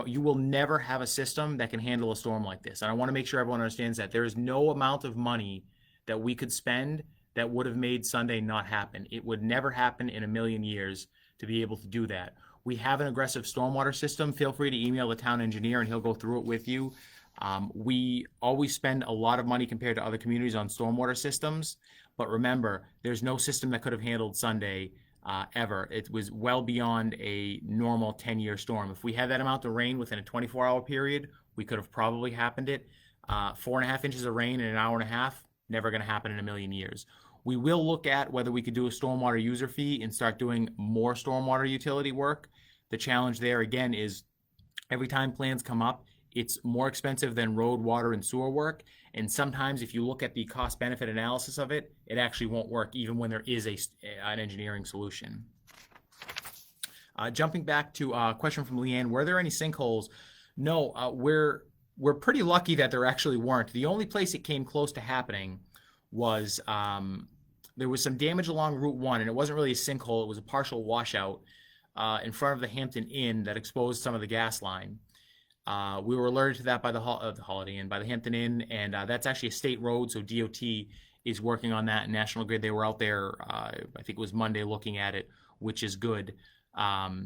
you will never have a system that can handle a storm like this. And I want to make sure everyone understands that. There is no amount of money that we could spend that would have made Sunday not happen. It would never happen in a million years to be able to do that. We have an aggressive stormwater system. Feel free to email the town engineer and he'll go through it with you. We always spend a lot of money compared to other communities on stormwater systems. But remember, there's no system that could have handled Sunday ever. It was well beyond a normal 10-year storm. If we had that amount of rain within a 24-hour period, we could have probably happened it. 4.5 inches of rain in an hour and a half, never going to happen in a million years. We will look at whether we could do a stormwater user fee and start doing more stormwater utility work. The challenge there, again, is every time plans come up, it's more expensive than road, water, and sewer work. And sometimes if you look at the cost-benefit analysis of it, it actually won't work even when there is an engineering solution. Jumping back to a question from Leanne, were there any sinkholes? No, we're pretty lucky that there actually weren't. The only place it came close to happening was there was some damage along Route 1, and it wasn't really a sinkhole. It was a partial washout in front of the Hampton Inn that exposed some of the gas line. We were alerted to that by the Holiday Inn, by the Hampton Inn, and that's actually a state road, so DOT is working on that. National Grid, they were out there, I think it was Monday, looking at it, which is good. Other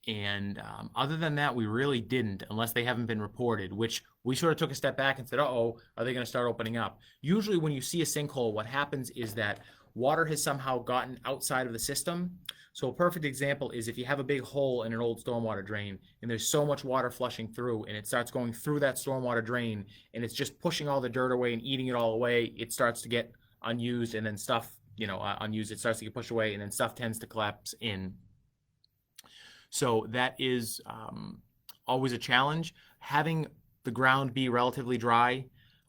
than that, we really didn't, unless they haven't been reported, which we sort of took a step back and said, uh-oh, are they going to start opening up? Usually when you see a sinkhole, what happens is that water has somehow gotten outside of the system. So a perfect example is if you have a big hole in an old stormwater drain and there's so much water flushing through and it starts going through that stormwater drain and it's just pushing all the dirt away and eating it all away, it starts to get unused, and then stuff, unused, it starts to get pushed away, and then stuff tends to collapse in. So that is always a challenge. Having the ground be relatively dry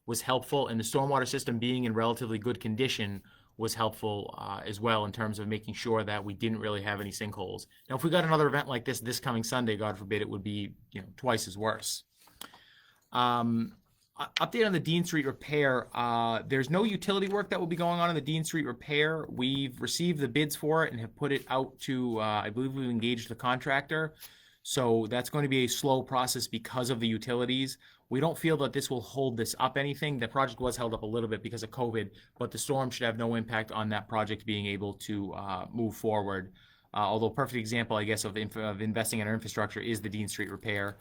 was helpful, and the stormwater system being in relatively good condition was helpful as well, in terms of making sure that we didn't really have any sinkholes. Now, if we got another event like this coming Sunday, God forbid, it would be twice as worse. Update on the Dean Street repair. There's no utility work that will be going on in the Dean Street repair. We've received the bids for it and have put it out to, I believe we've engaged the contractor. So that's going to be a slow process because of the utilities. We don't feel that this will hold this up anything. The project was held up a little bit because of COVID, but the storm should have no impact on that project being able to move forward. Although a perfect example, I guess, of investing in our infrastructure is the Dean Street repair,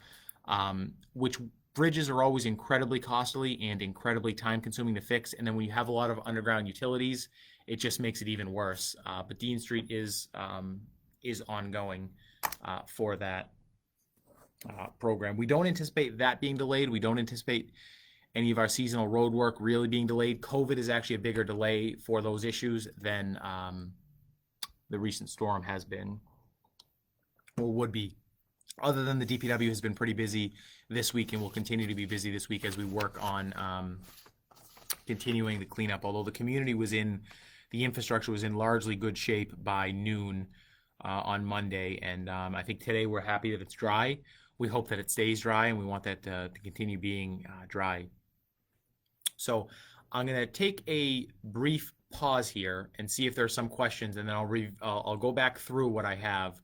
which bridges are always incredibly costly and incredibly time-consuming to fix. And then when you have a lot of underground utilities, it just makes it even worse. But Dean Street is ongoing for that program. We don't anticipate that being delayed. We don't anticipate any of our seasonal road work really being delayed. COVID is actually a bigger delay for those issues than the recent storm has been or would be. Other than the DPW has been pretty busy this week and will continue to be busy this week as we work on continuing the cleanup. Although the infrastructure was in largely good shape by noon on Monday, and I think today we're happy that it's dry. We hope that it stays dry, and we want that to continue being dry. So I'm going to take a brief pause here and see if there are some questions, and then I'll go back through what I have.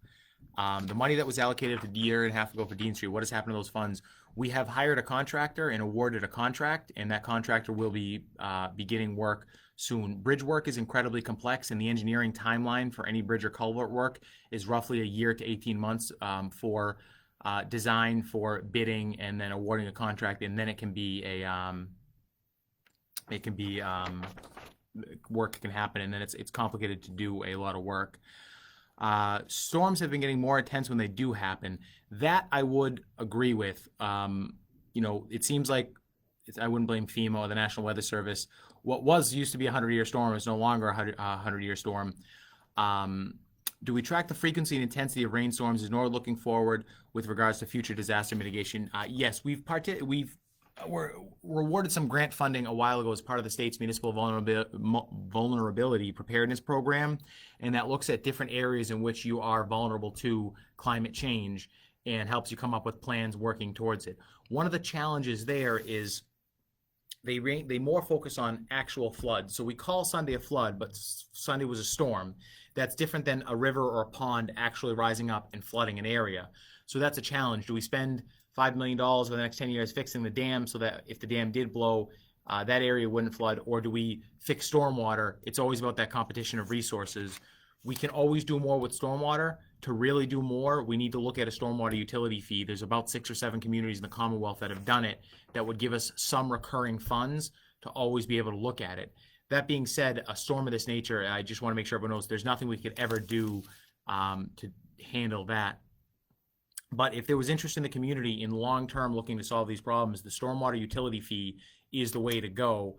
The money that was allocated a year and a half ago for Dean Street, what has happened to those funds? We have hired a contractor and awarded a contract, and that contractor will be beginning work soon. Bridge work is incredibly complex, and the engineering timeline for any bridge or culvert work is roughly a year to 18 months for design, for bidding, and then awarding a contract, and then work can happen, and then it's complicated to do a lot of work. Storms have been getting more intense when they do happen. That I would agree with. It seems like I wouldn't blame FEMA or the National Weather Service. What used to be a 100-year storm is no longer a 100-year storm. Do we track the frequency and intensity of rainstorms? Is NORAD looking forward with regards to future disaster mitigation? Yes, we're awarded some grant funding a while ago as part of the state's municipal vulnerability preparedness program, and that looks at different areas in which you are vulnerable to climate change and helps you come up with plans working towards it. One of the challenges there is they more focus on actual flood. So we call Sunday a flood, but Sunday was a storm. That's different than a river or a pond actually rising up and flooding an area. So that's a challenge. Do we spend $5 million over the next 10 years fixing the dam so that if the dam did blow, that area wouldn't flood? Or do we fix stormwater? It's always about that competition of resources. We can always do more with stormwater. To really do more, we need to look at a stormwater utility fee. There's about 6 or 7 communities in the Commonwealth that have done it that would give us some recurring funds to always be able to look at it. That being said, a storm of this nature, I just want to make sure everyone knows there's nothing we could ever do to handle that. But if there was interest in the community in long-term looking to solve these problems, the stormwater utility fee is the way to go.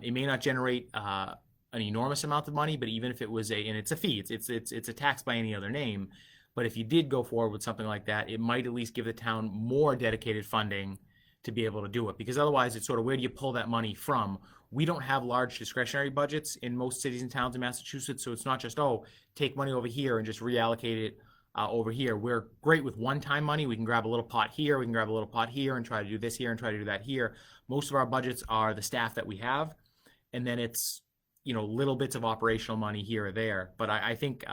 It may not generate an enormous amount of money, but even if it was and it's a fee, it's a tax by any other name. But if you did go forward with something like that, it might at least give the town more dedicated funding to be able to do it. Because otherwise, it's sort of where do you pull that money from? We don't have large discretionary budgets in most cities and towns in Massachusetts, so it's not just, take money over here and just reallocate it over here. We're great with one-time money. We can grab a little pot here, we can grab a little pot here and try to do this here and try to do that here. Most of our budgets are the staff that we have, and then it's little bits of operational money here or there. But I think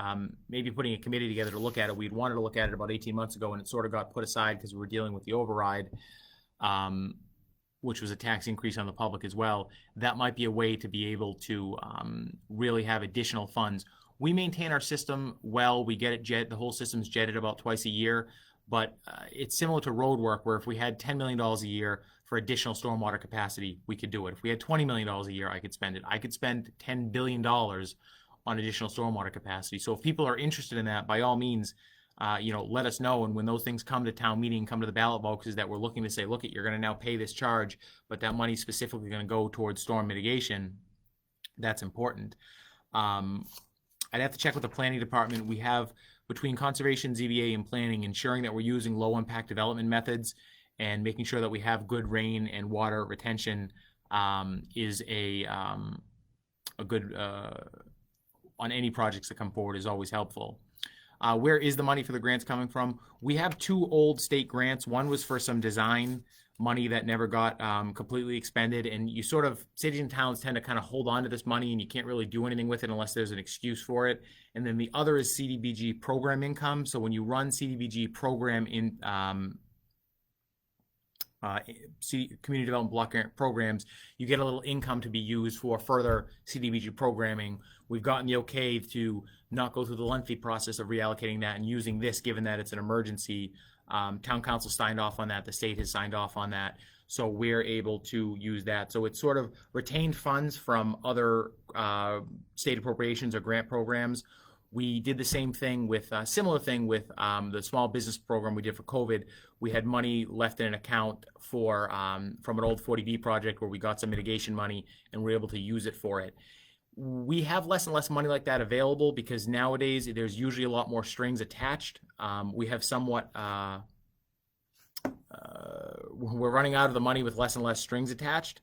maybe putting a committee together to look at it, we'd wanted to look at it about 18 months ago, and it sort of got put aside because we were dealing with the override, which was a tax increase on the public as well. That might be a way to be able to really have additional funds. We maintain our system well. We get it the whole system's jetted about twice a year, but it's similar to road work where if we had $10 million a year for additional stormwater capacity, we could do it. If we had $20 million a year, I could spend it. I could spend $10 billion on additional stormwater capacity. So if people are interested in that, by all means, let us know. And when those things come to town meeting, come to the ballot boxes that we're looking to say, look, you're going to now pay this charge, but that money's specifically going to go towards storm mitigation, that's important. I'd have to check with the planning department. We have, between conservation, ZBA, and planning, ensuring that we're using low impact development methods and making sure that we have good rain and water retention is a good, on any projects that come forward, is always helpful. Where is the money for the grants coming from? We have 2 old state grants. One was for some design money that never got completely expended, and you sort of, cities and towns tend to kind of hold on to this money and you can't really do anything with it unless there's an excuse for it. And then the other is CDBG program income. So when you run CDBG program in community development block grant programs, you get a little income to be used for further CDBG programming. We've gotten the okay to not go through the lengthy process of reallocating that and using this, given that it's an emergency. Town council signed off on that. The state has signed off on that. So we're able to use that. So it's sort of retained funds from other state appropriations or grant programs. We did the same thing with similar thing with the small business program we did for COVID. We had money left in an account for from an old 40B project where we got some mitigation money and we were able to use it for it. We have less and less money like that available because nowadays there's usually a lot more strings attached. We have somewhat we're running out of the money with less and less strings attached.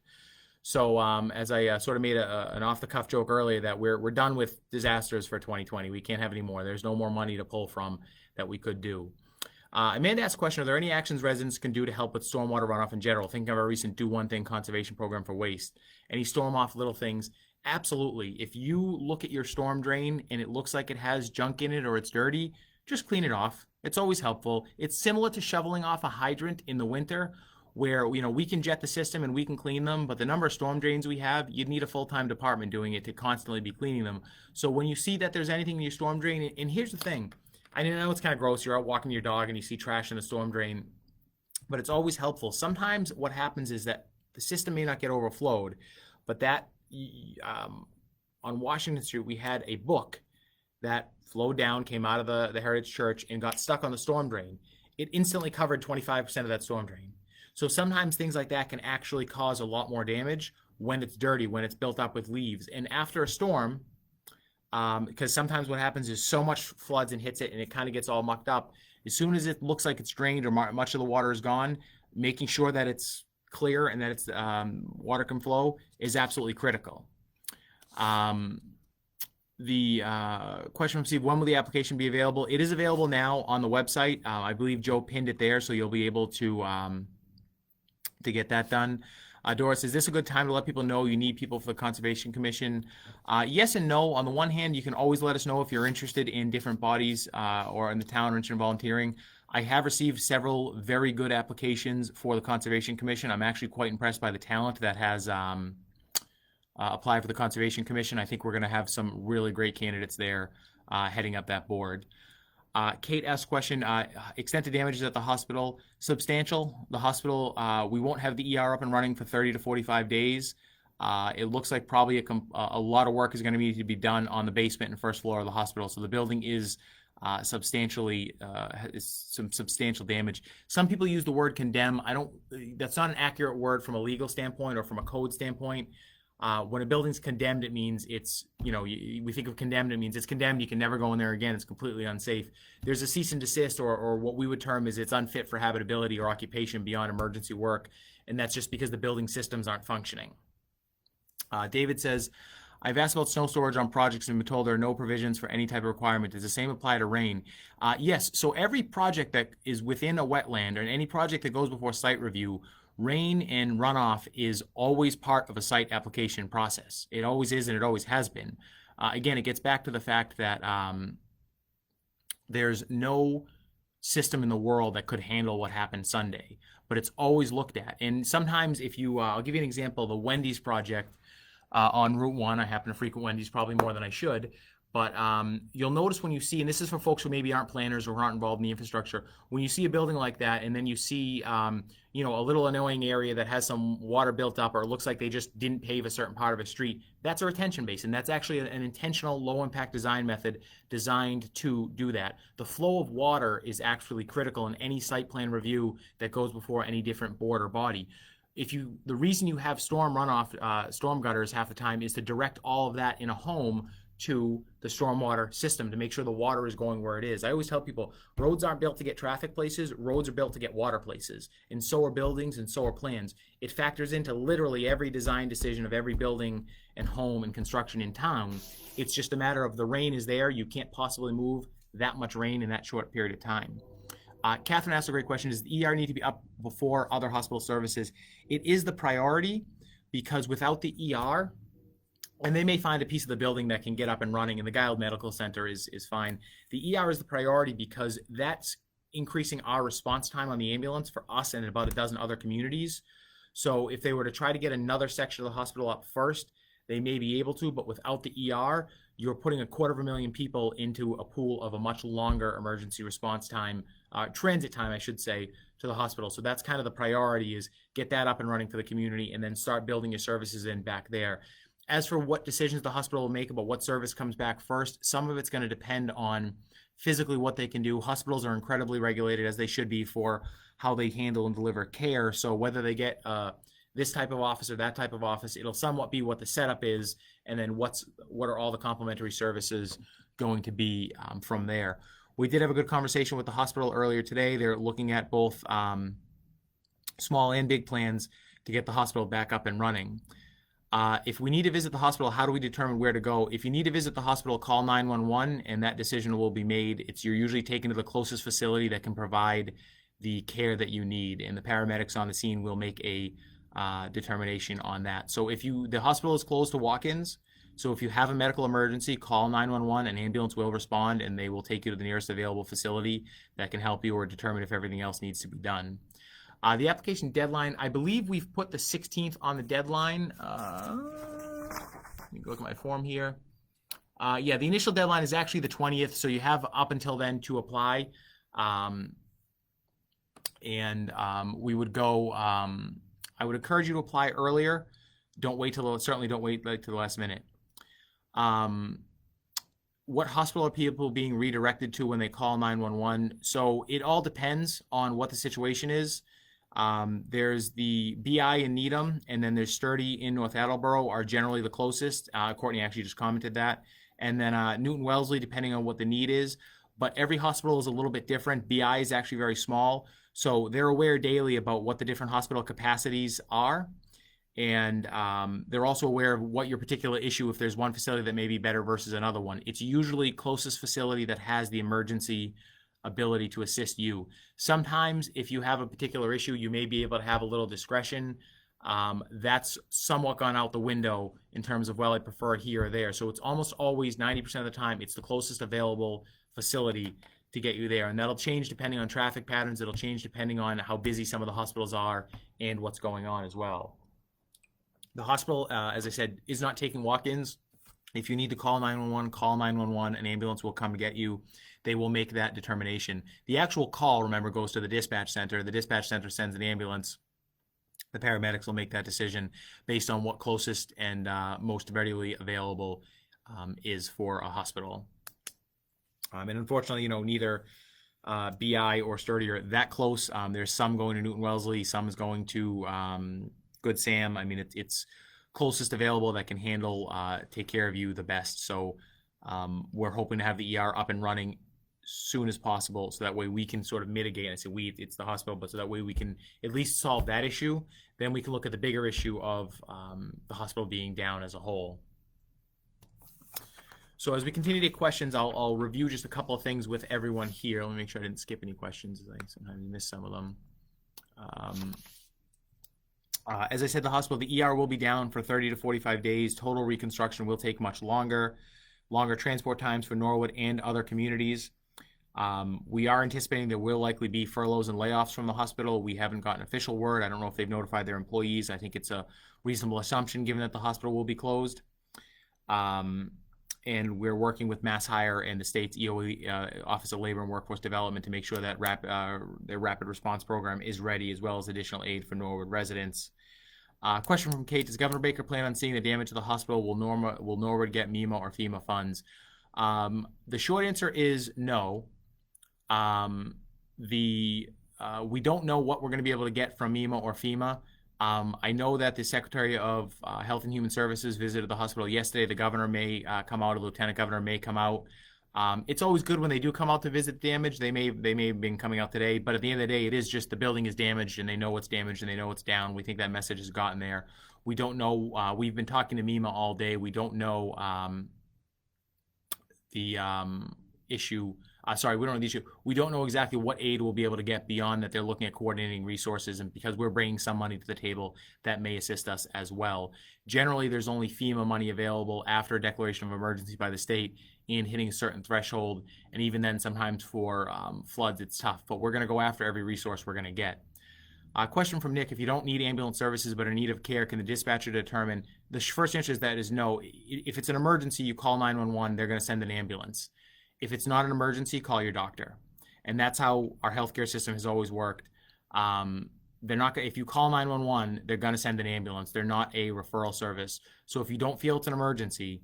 So as I sort of made an off-the-cuff joke earlier, that we're done with disasters for 2020. We can't have any more. There's no more money to pull from that we could do. Amanda asked a question, are there any actions residents can do to help with stormwater runoff in general? Thinking of our recent Do One Thing conservation program for waste. Any storm off little things? Absolutely. If you look at your storm drain and it looks like it has junk in it or it's dirty, just clean it off. It's always helpful. It's similar to shoveling off a hydrant in the winter, where we can jet the system and we can clean them, but the number of storm drains we have, you'd need a full-time department doing it to constantly be cleaning them. So when you see that there's anything in your storm drain, and here's the thing, I know it's kind of gross, you're out walking your dog and you see trash in the storm drain, but it's always helpful. Sometimes what happens is that the system may not get overflowed, but that on Washington Street, we had a book that flowed down, came out of the Heritage Church and got stuck on the storm drain. It instantly covered 25% of that storm drain. So sometimes things like that can actually cause a lot more damage when it's dirty, when it's built up with leaves. And after a storm, because sometimes what happens is so much floods and hits it and it kind of gets all mucked up. As soon as it looks like it's drained or much of the water is gone, making sure that it's clear and that it's water can flow is absolutely critical. The question from Steve, when will the application be available? It is available now on the website. I believe Joe pinned it there, so you'll be able to get that done. Doris, is this a good time to let people know you need people for the Conservation Commission? Yes and no. On the one hand, you can always let us know if you're interested in different bodies or in the town or interested in volunteering. I have received several very good applications for the Conservation Commission. I'm actually quite impressed by the talent that has applied for the Conservation Commission. I think we're going to have some really great candidates there heading up that board. Kate asked a question, extent of damages at the hospital, substantial. The hospital, we won't have the ER up and running for 30 to 45 days. It looks like probably a lot of work is going to need to be done on the basement and first floor of the hospital. So the building is substantially, some substantial damage. Some people use the word condemn. That's not an accurate word from a legal standpoint or from a code standpoint. When a building's condemned, it means it's, we think of condemned, it means it's condemned, you can never go in there again, it's completely unsafe. There's a cease and desist, or what we would term is it's unfit for habitability or occupation beyond emergency work, and that's just because the building systems aren't functioning. David says, I've asked about snow storage on projects and been told there are no provisions for any type of requirement. Does the same apply to rain? Yes, so every project that is within a wetland or any project that goes before site review, rain and runoff is always part of a site application process. It always is and it always has been. Again, it gets back to the fact that there's no system in the world that could handle what happened Sunday, but it's always looked at. And sometimes if you, I'll give you an example, the Wendy's project on Route 1, I happen to frequent Wendy's probably more than I should, but you'll notice when you see, and this is for folks who maybe aren't planners or aren't involved in the infrastructure, when you see a building like that and then you see a little annoying area that has some water built up or it looks like they just didn't pave a certain part of a street, that's a retention basin. That's actually an intentional low impact design method designed to do that. The flow of water is actually critical in any site plan review that goes before any different board or body. The reason you have storm runoff, storm gutters half the time is to direct all of that in a home to the stormwater system to make sure the water is going where it is. I always tell people, roads aren't built to get traffic places, roads are built to get water places. And so are buildings and so are plans. It factors into literally every design decision of every building and home and construction in town. It's just a matter of the rain is there, you can't possibly move that much rain in that short period of time. Catherine asked a great question, does the ER need to be up before other hospital services? It is the priority because without the ER, and they may find a piece of the building that can get up and running, and the Guild Medical Center is fine. The ER is the priority because that's increasing our response time on the ambulance for us and about a dozen other communities. So if they were to try to get another section of the hospital up first, they may be able to, but without the ER, you're putting 250,000 people into a pool of a much longer emergency response time, transit time, I should say, to the hospital. So that's kind of the priority, is get that up and running for the community and then start building your services in back there. as for what decisions the hospital will make about what service comes back first, some of it's going to depend on physically what they can do. Hospitals are incredibly regulated, as they should be, for how they handle and deliver care. So whether they get this type of office or that type of office, it'll somewhat be what the setup is, and then what are all the complementary services going to be from there. We did have a good conversation with the hospital earlier today. They're looking at both small and big plans to get the hospital back up and running. If we need to visit the hospital, how do we determine where to go? If you need to visit the hospital, call 911, and that decision will be made. You're usually taken to the closest facility that can provide the care that you need, and the paramedics on the scene will make a determination on that. So the hospital is closed to walk-ins, so if you have a medical emergency, call 911, an ambulance will respond, and they will take you to the nearest available facility that can help you or determine if everything else needs to be done. The application deadline, I believe we've put the 16th on the deadline. Let me go look at my form here. Yeah, the initial deadline is actually the 20th, so you have up until then to apply. We would go, I would encourage you to apply earlier. Certainly don't wait to the last minute. What hospital are people being redirected to when they call 911? So it all depends on what the situation is. There's the BI in Needham, and then there's Sturdy in North Attleboro are generally the closest. Courtney actually just commented that. And then Newton Wellesley, depending on what the need is. But every hospital is a little bit different. BI is actually very small, so they're aware daily about what the different hospital capacities are. And they're also aware of what your particular issue, if there's one facility that may be better versus another one. It's usually closest facility that has the emergency ability to assist you. Sometimes if you have a particular issue, you may be able to have a little discretion. That's somewhat gone out the window in terms of, well, I prefer here or there. So it's almost always 90% of the time, it's the closest available facility to get you there. And that'll change depending on traffic patterns. It'll change depending on how busy some of the hospitals are and what's going on as well. The hospital, as I said, is not taking walk-ins. If you need to call 911, call 911. An ambulance will come to get you. They will make that determination. The actual call, remember, goes to the dispatch center. The dispatch center sends an ambulance. The paramedics will make that decision based on what closest and most readily available is for a hospital. And unfortunately, neither BI or Sturdy are that close. There's some going to Newton Wellesley, some is going to Good Sam. I mean, it's closest available that can handle, take care of you the best. So we're hoping to have the ER up and running soon as possible, so that way we can sort of mitigate. And I say it's the hospital, but so that way we can at least solve that issue. Then we can look at the bigger issue of the hospital being down as a whole. So as we continue to get questions, I'll review just a couple of things with everyone here. Let me make sure I didn't skip any questions, as I sometimes miss some of them. As I said, the hospital, the ER will be down for 30 to 45 days. Total reconstruction will take much longer. Longer transport times for Norwood and other communities. We are anticipating there will likely be furloughs and layoffs from the hospital. We haven't gotten official word. I don't know if they've notified their employees. I think it's a reasonable assumption given that the hospital will be closed. And we're working with MassHire and the state's EOE, Office of Labor and Workforce Development, to make sure that their rapid response program is ready, as well as additional aid for Norwood residents. Question from Kate: does Governor Baker plan on seeing the damage to the hospital? Will Norwood get MEMA or FEMA funds? The short answer is no. We don't know what we're going to be able to get from MEMA or FEMA. I know that the Secretary of Health and Human Services visited the hospital yesterday. The governor may come out, or Lieutenant Governor may come out. It's always good when they do come out to visit damage. They may have been coming out today, but at the end of the day, it is just the building is damaged, and they know it's damaged, and they know it's down. We think that message has gotten there. We don't know. We've been talking to MEMA all day. We don't know the issue. We don't know the issue. We don't know exactly what aid we'll be able to get beyond that. They're looking at coordinating resources, and because we're bringing some money to the table, that may assist us as well. Generally, there's only FEMA money available after a declaration of emergency by the state and hitting a certain threshold, and even then, sometimes for floods, it's tough. But we're going to go after every resource we're going to get. Question from Nick: if you don't need ambulance services but are in need of care, can the dispatcher determine? The first answer is that is no. If it's an emergency, you call 911. They're going to send an ambulance. If it's not an emergency, call your doctor. And that's how our healthcare system has always worked. they're not gonna, if you call 911, they're going to send an ambulance. They're not a referral service. So if you don't feel it's an emergency,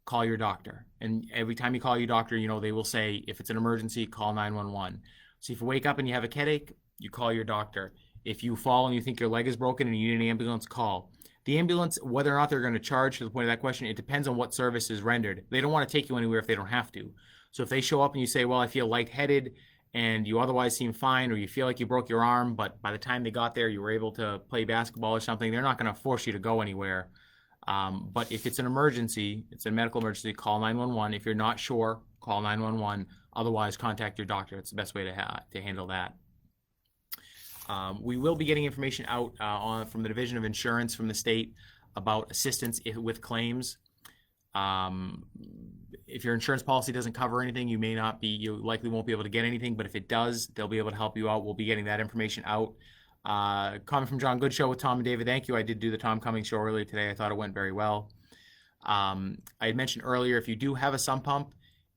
call your doctor. And every time you call your doctor, they will say, if it's an emergency, call 911. So if you wake up and you have a headache, you call your doctor. If you fall and you think your leg is broken and you need an ambulance, call. The ambulance, whether or not they're going to charge, to the point of that question, it depends on what service is rendered. They don't want to take you anywhere if they don't have to. So if they show up and you say, well, I feel lightheaded, and you otherwise seem fine, or you feel like you broke your arm, but by the time they got there, you were able to play basketball or something, they're not going to force you to go anywhere. But if it's an emergency, it's a medical emergency, call 911. If you're not sure, call 911. Otherwise, contact your doctor. It's the best way to handle that. We will be getting information out from the Division of Insurance from the state about assistance with claims. If your insurance policy doesn't cover anything, you likely won't be able to get anything, but if it does, they'll be able to help you out. We'll be getting that information out. Comment from John Good Show with Tom and David. Thank you. I did do the Tom Cummings show earlier today. I thought it went very well. I had mentioned earlier, if you do have a sump pump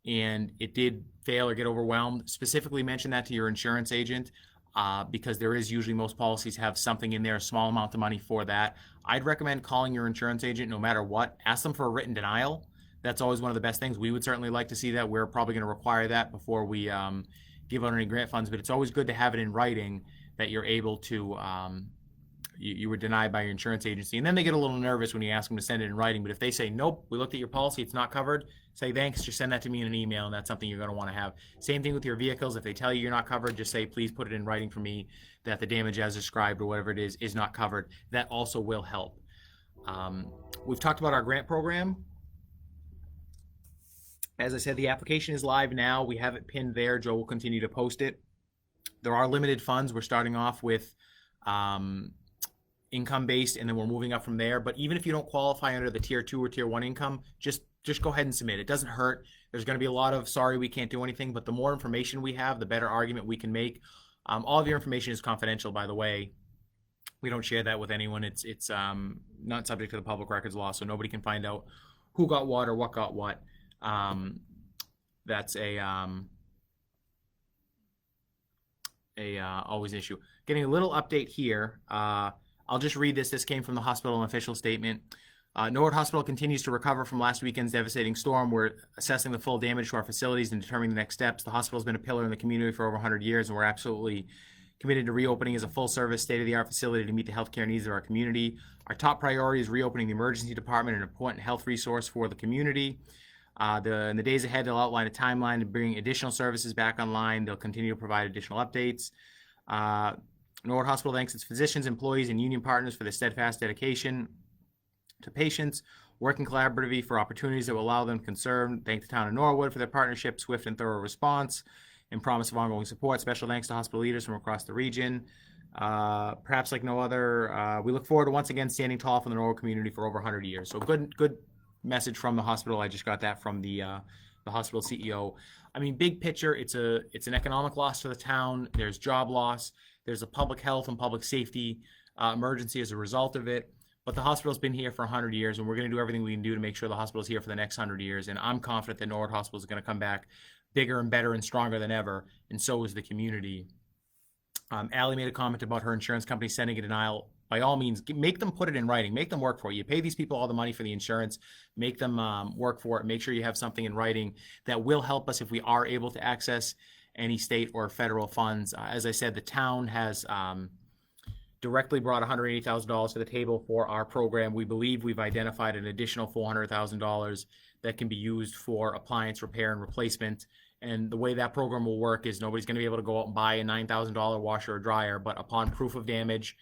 and it did fail or get overwhelmed, specifically mention that to your insurance agent, because there is usually, most policies have something in there, a small amount of money for that. I'd recommend calling your insurance agent no matter what. Ask them for a written denial. That's always one of the best things. We would certainly like to see that. We're probably going to require that before we give out any grant funds, but it's always good to have it in writing that you're able to, you were denied by your insurance agency. And then they get a little nervous when you ask them to send it in writing. But if they say, nope, we looked at your policy, it's not covered, say, thanks, just send that to me in an email, and that's something you're going to want to have. Same thing with your vehicles. If they tell you you're not covered, just say, please put it in writing for me that the damage as described or whatever it is not covered. That also will help. We've talked about our grant program. As I said, the application is live now. We have it pinned there. Joe will continue to post it. There are limited funds. We're starting off with income-based, and then we're moving up from there. But even if you don't qualify under the Tier 2 or Tier 1 income, just go ahead and submit. It doesn't hurt. There's going to be a lot of, sorry, we can't do anything, but the more information we have, the better argument we can make. All of your information is confidential, by the way. We don't share that with anyone. It's not subject to the public records law, so nobody can find out who got what or what got what. That's always an issue. Getting a little update here. I'll just read this. This came from the hospital official statement. Norwood Hospital continues to recover from last weekend's devastating storm. We're assessing the full damage to our facilities and determining the next steps. The hospital has been a pillar in the community for over 100 years, and we're absolutely committed to reopening as a full-service, state-of-the-art facility to meet the healthcare needs of our community. Our top priority is reopening the emergency department, an important health resource for the community. In the days ahead, they'll outline a timeline to bring additional services back online. They'll continue to provide additional updates. Norwood Hospital thanks its physicians, employees, and union partners for their steadfast dedication to patients, working collaboratively for opportunities that will allow them to conserve. Thank the town of Norwood for their partnership, swift and thorough response, and promise of ongoing support. Special thanks to hospital leaders from across the region. Perhaps like no other, we look forward to once again standing tall for the Norwood community for over 100 years. So good message from the hospital. I just got that from the hospital CEO. I mean, big picture, it's an economic loss to the town. There's job loss. There's a public health and public safety emergency as a result of it. But the hospital's been here for 100 years, and we're going to do everything we can do to make sure the hospital's here for the next 100 years. And I'm confident that Norwood Hospital is going to come back bigger and better and stronger than ever, and so is the community. Allie made a comment about her insurance company sending a denial. By all means, make them put it in writing. Make them work for it. You pay these people all the money for the insurance. Make them work for it. Make sure you have something in writing that will help us if we are able to access any state or federal funds. As I said, the town has directly brought $180,000 to the table for our program. We believe we've identified an additional $400,000 that can be used for appliance repair and replacement. And the way that program will work is nobody's going to be able to go out and buy a $9,000 washer or dryer, but upon proof of damage,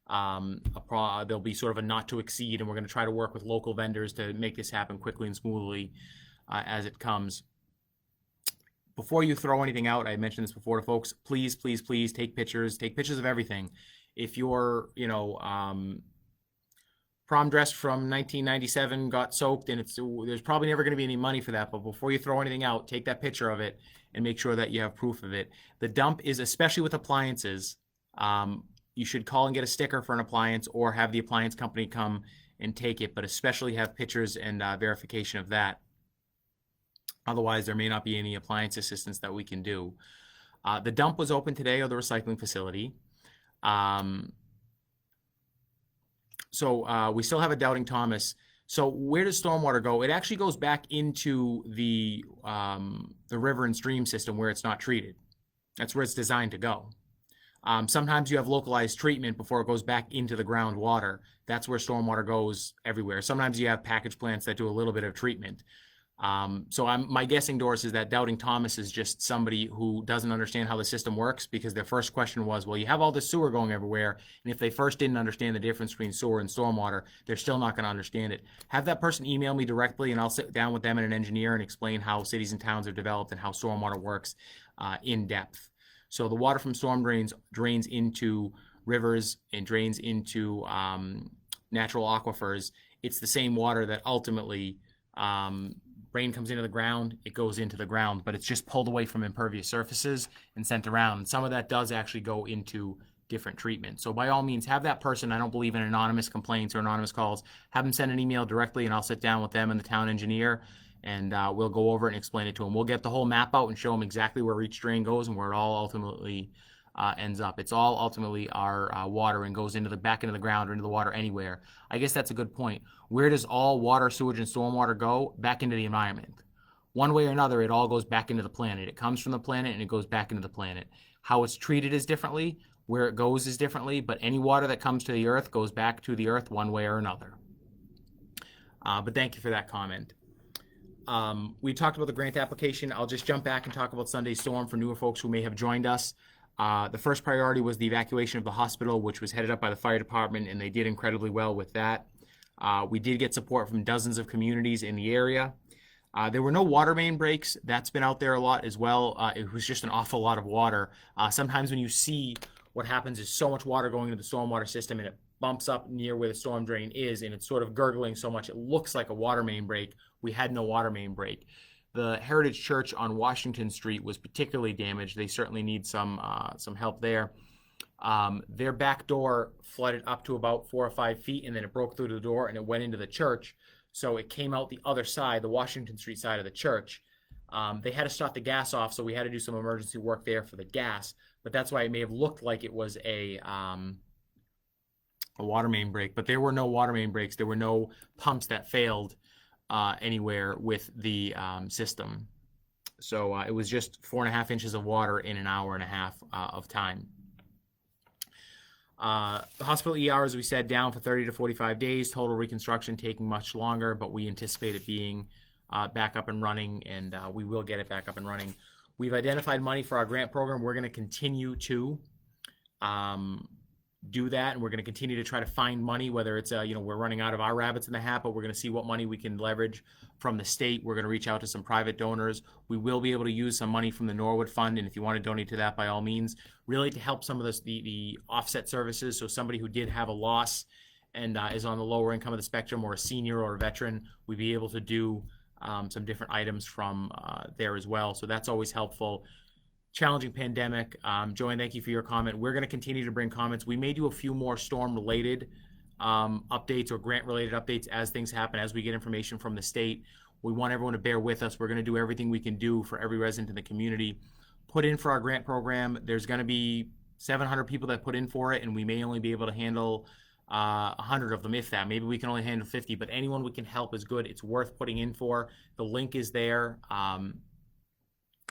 there'll be sort of a not to exceed, and we're going to try to work with local vendors to make this happen quickly and smoothly as it comes. Before you throw anything out, I mentioned this before to folks, please take pictures of everything. If your prom dress from 1997 got soaked and there's probably never going to be any money for that, but before you throw anything out, take that picture of it and make sure that you have proof of it. The dump is, especially with appliances, you should call and get a sticker for an appliance or have the appliance company come and take it, but especially have pictures and verification of that. Otherwise, there may not be any appliance assistance that we can do. The dump was open today, or the recycling facility. we still have a Doubting Thomas. So where does stormwater go? It actually goes back into the river and stream system where it's not treated. That's where it's designed to go. Sometimes you have localized treatment before it goes back into the groundwater. That's where stormwater goes everywhere. Sometimes you have package plants that do a little bit of treatment. My guessing, Doris, is that Doubting Thomas is just somebody who doesn't understand how the system works, because their first question was, well, you have all this sewer going everywhere, and if they first didn't understand the difference between sewer and stormwater, they're still not going to understand it. Have that person email me directly, and I'll sit down with them and an engineer and explain how cities and towns are developed and how stormwater works in depth. So the water from storm drains into rivers and drains into natural aquifers. It's the same water that ultimately rain comes into the ground, it goes into the ground, but it's just pulled away from impervious surfaces and sent around. And some of that does actually go into different treatment. So by all means, have that person, I don't believe in anonymous complaints or anonymous calls, have them send an email directly, and I'll sit down with them and the town engineer, and we'll go over it and explain it to them. We'll get the whole map out and show them exactly where each drain goes and where it all ultimately ends up. It's all ultimately our water and goes back into the ground or into the water anywhere. I guess that's a good point. Where does all water, sewage, and stormwater go? Back into the environment. One way or another, it all goes back into the planet. It comes from the planet and it goes back into the planet. How it's treated is differently. Where it goes is differently. But any water that comes to the earth goes back to the earth one way or another. But thank you for that comment. We talked about the grant application. I'll just jump back and talk about Sunday Storm for newer folks who may have joined us. The first priority was the evacuation of the hospital, which was headed up by the fire department, and they did incredibly well with that. We did get support from dozens of communities in the area. There were no water main breaks. That's been out there a lot as well. It was just an awful lot of water. Sometimes when you see what happens is so much water going into the stormwater system and it bumps up near where the storm drain is, and it's sort of gurgling so much it looks like a water main break. We had no water main break. The Heritage Church on Washington Street was particularly damaged. They certainly need some help there. Their back door flooded up to about 4 or 5 feet, and then it broke through the door and it went into the church. So it came out the other side, the Washington Street side of the church. They had to shut the gas off, so we had to do some emergency work there for the gas. But that's why it may have looked like it was a water main break. But there were no water main breaks. There were no pumps that failed anywhere with the system. So it was just 4.5 inches of water in an hour and a half of time. The hospital ER, as we said, down for 30 to 45 days. Total reconstruction taking much longer, but we anticipate it being back up and running, and we will get it back up and running. We've identified money for our grant program. We're going to continue to do that, and we're going to continue to try to find money, whether it's we're running out of our rabbits in the hat, but we're going to see what money we can leverage from the state. We're going to reach out to some private donors. We will be able to use some money from the Norwood Fund, and if you want to donate to that, by all means, really to help some of this, the offset services. So somebody who did have a loss and is on the lower income of the spectrum, or a senior or a veteran, we'd be able to do some different items from there as well. So that's always helpful. Challenging pandemic. Joanne, thank you for your comment. We're going to continue to bring comments. We may do a few more storm-related updates or grant-related updates as things happen, as we get information from the state. We want everyone to bear with us. We're going to do everything we can do for every resident in the community. Put in for our grant program. There's going to be 700 people that put in for it, and we may only be able to handle 100 of them, if that. Maybe we can only handle 50, but anyone we can help is good. It's worth putting in for. The link is there.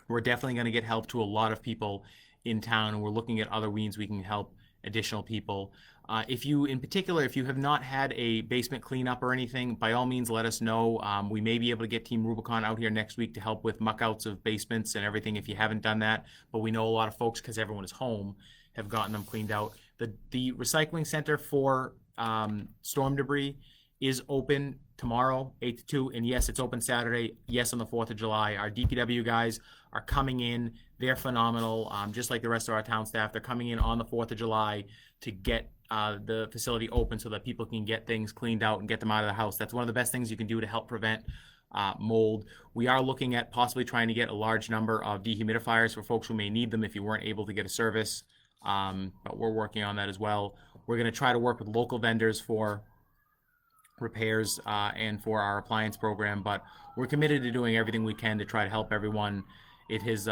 We're definitely going to get help to a lot of people in town, and we're looking at other means we can help additional people. If you have not had a basement cleanup or anything, by all means, let us know. We may be able to get Team Rubicon out here next week to help with muck outs of basements and everything if you haven't done that. But we know a lot of folks, because everyone is home, have gotten them cleaned out. The recycling center for storm debris is open tomorrow, 8 to 2, and yes, it's open Saturday. Yes, on the 4th of July. Our DPW guys are coming in. They're phenomenal, just like the rest of our town staff. They're coming in on the 4th of July to get the facility open so that people can get things cleaned out and get them out of the house. That's one of the best things you can do to help prevent mold. We are looking at possibly trying to get a large number of dehumidifiers for folks who may need them if you weren't able to get a service, but we're working on that as well. We're going to try to work with local vendors for repairs and for our appliance program, but we're committed to doing everything we can to try to help everyone. It has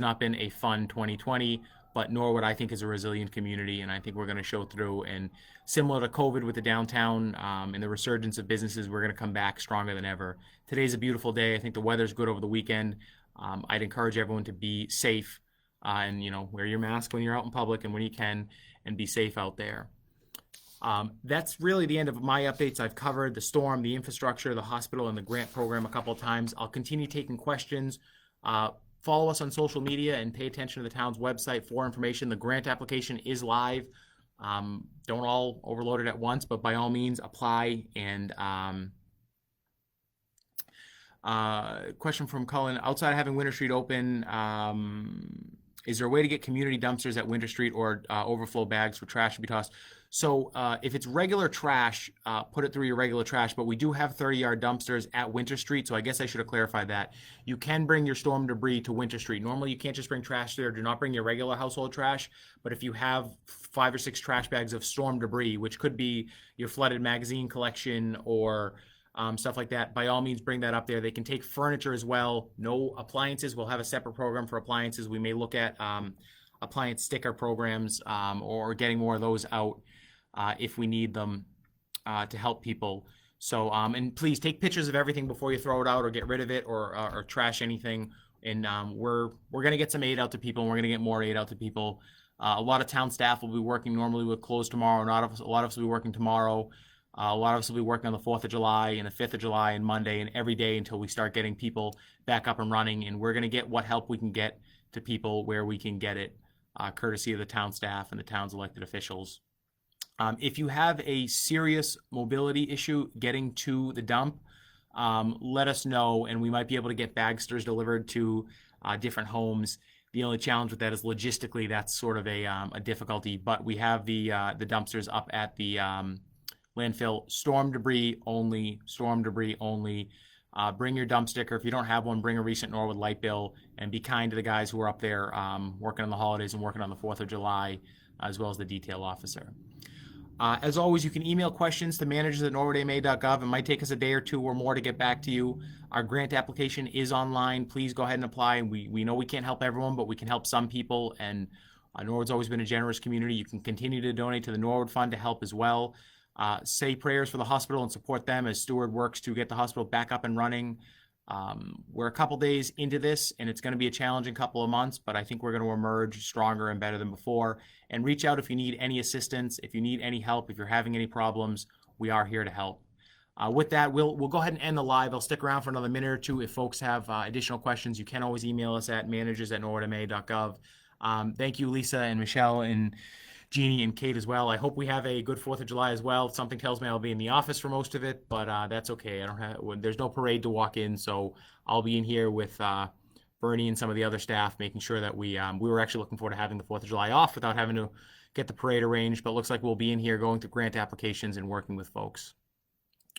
not been a fun 2020, but Norwood, I think, is a resilient community, and I think we're going to show through. And similar to COVID with the downtown and the resurgence of businesses, we're going to come back stronger than ever. Today's a beautiful day. I think the weather's good over the weekend. I'd encourage everyone to be safe and, wear your mask when you're out in public and when you can, and be safe out there. That's really the end of my updates. I've covered the storm, the infrastructure, the hospital, and the grant program a couple of times. I'll continue taking questions. Follow us on social media and pay attention to the town's website for information. The grant application is live. Don't all overload it at once, but by all means apply. And question from Cullen: outside of having Winter Street open, is there a way to get community dumpsters at Winter Street or overflow bags for trash to be tossed? So if it's regular trash, put it through your regular trash, but we do have 30-yard dumpsters at Winter Street, so I guess I should have clarified that. You can bring your storm debris to Winter Street. Normally, you can't just bring trash there. Do not bring your regular household trash, but if you have 5 or 6 trash bags of storm debris, which could be your flooded magazine collection or stuff like that, by all means, bring that up there. They can take furniture as well. No appliances. We'll have a separate program for appliances. We may look at appliance sticker programs or getting more of those out if we need them to help people. So, and please take pictures of everything before you throw it out or get rid of it or trash anything. And we're going to get some aid out to people, and we're going to get more aid out to people. A lot of town staff will be working. Normally we'll close tomorrow. A lot of us will be working tomorrow. A lot of us will be working on the 4th of July and the 5th of July and Monday and every day until we start getting people back up and running. And we're going to get what help we can get to people where we can get it, courtesy of the town staff and the town's elected officials. If you have a serious mobility issue getting to the dump, let us know, and we might be able to get bagsters delivered to different homes. The only challenge with that is logistically, that's sort of a difficulty. But we have the dumpsters up at the landfill. Storm debris only. Storm debris only. Bring your dump sticker. If you don't have one, bring a recent Norwood light bill, and be kind to the guys who are up there working on the holidays and working on the 4th of July, as well as the detail officer. As always, you can email questions to managers@norwoodma.gov. It might take us a day or two or more to get back to you. Our grant application is online. Please go ahead and apply. We know we can't help everyone, but we can help some people, and Norwood's always been a generous community. You can continue to donate to the Norwood Fund to help as well. Say prayers for the hospital and support them as Steward works to get the hospital back up and running. We're a couple days into this, and it's going to be a challenging couple of months, but I think we're going to emerge stronger and better than before. And reach out if you need any assistance, if you need any help, if you're having any problems. We are here to help. With that, we'll go ahead and end the live. I'll stick around for another minute or two. If folks have additional questions, you can always email us at managers@norwoodma.gov. Thank you, Lisa and Michelle and Jeannie and Kate as well. I hope we have a good 4th of July as well. Something tells me I'll be in the office for most of it, but that's okay. There's no parade to walk in, so I'll be in here with Bernie and some of the other staff, making sure that we were actually looking forward to having the 4th of July off without having to get the parade arranged, but it looks like we'll be in here going through grant applications and working with folks.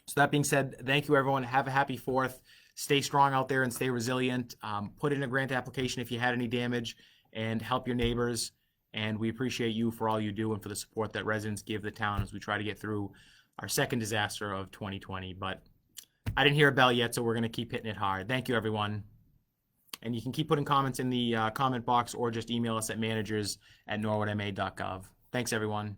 So that being said, thank you, everyone. Have a happy 4th. Stay strong out there and stay resilient. Put in a grant application if you had any damage, and help your neighbors. And we appreciate you for all you do and for the support that residents give the town as we try to get through our second disaster of 2020. But I didn't hear a bell yet, so we're going to keep hitting it hard. Thank you, everyone. And you can keep putting comments in the comment box or just email us at managers@norwoodma.gov. Thanks, everyone.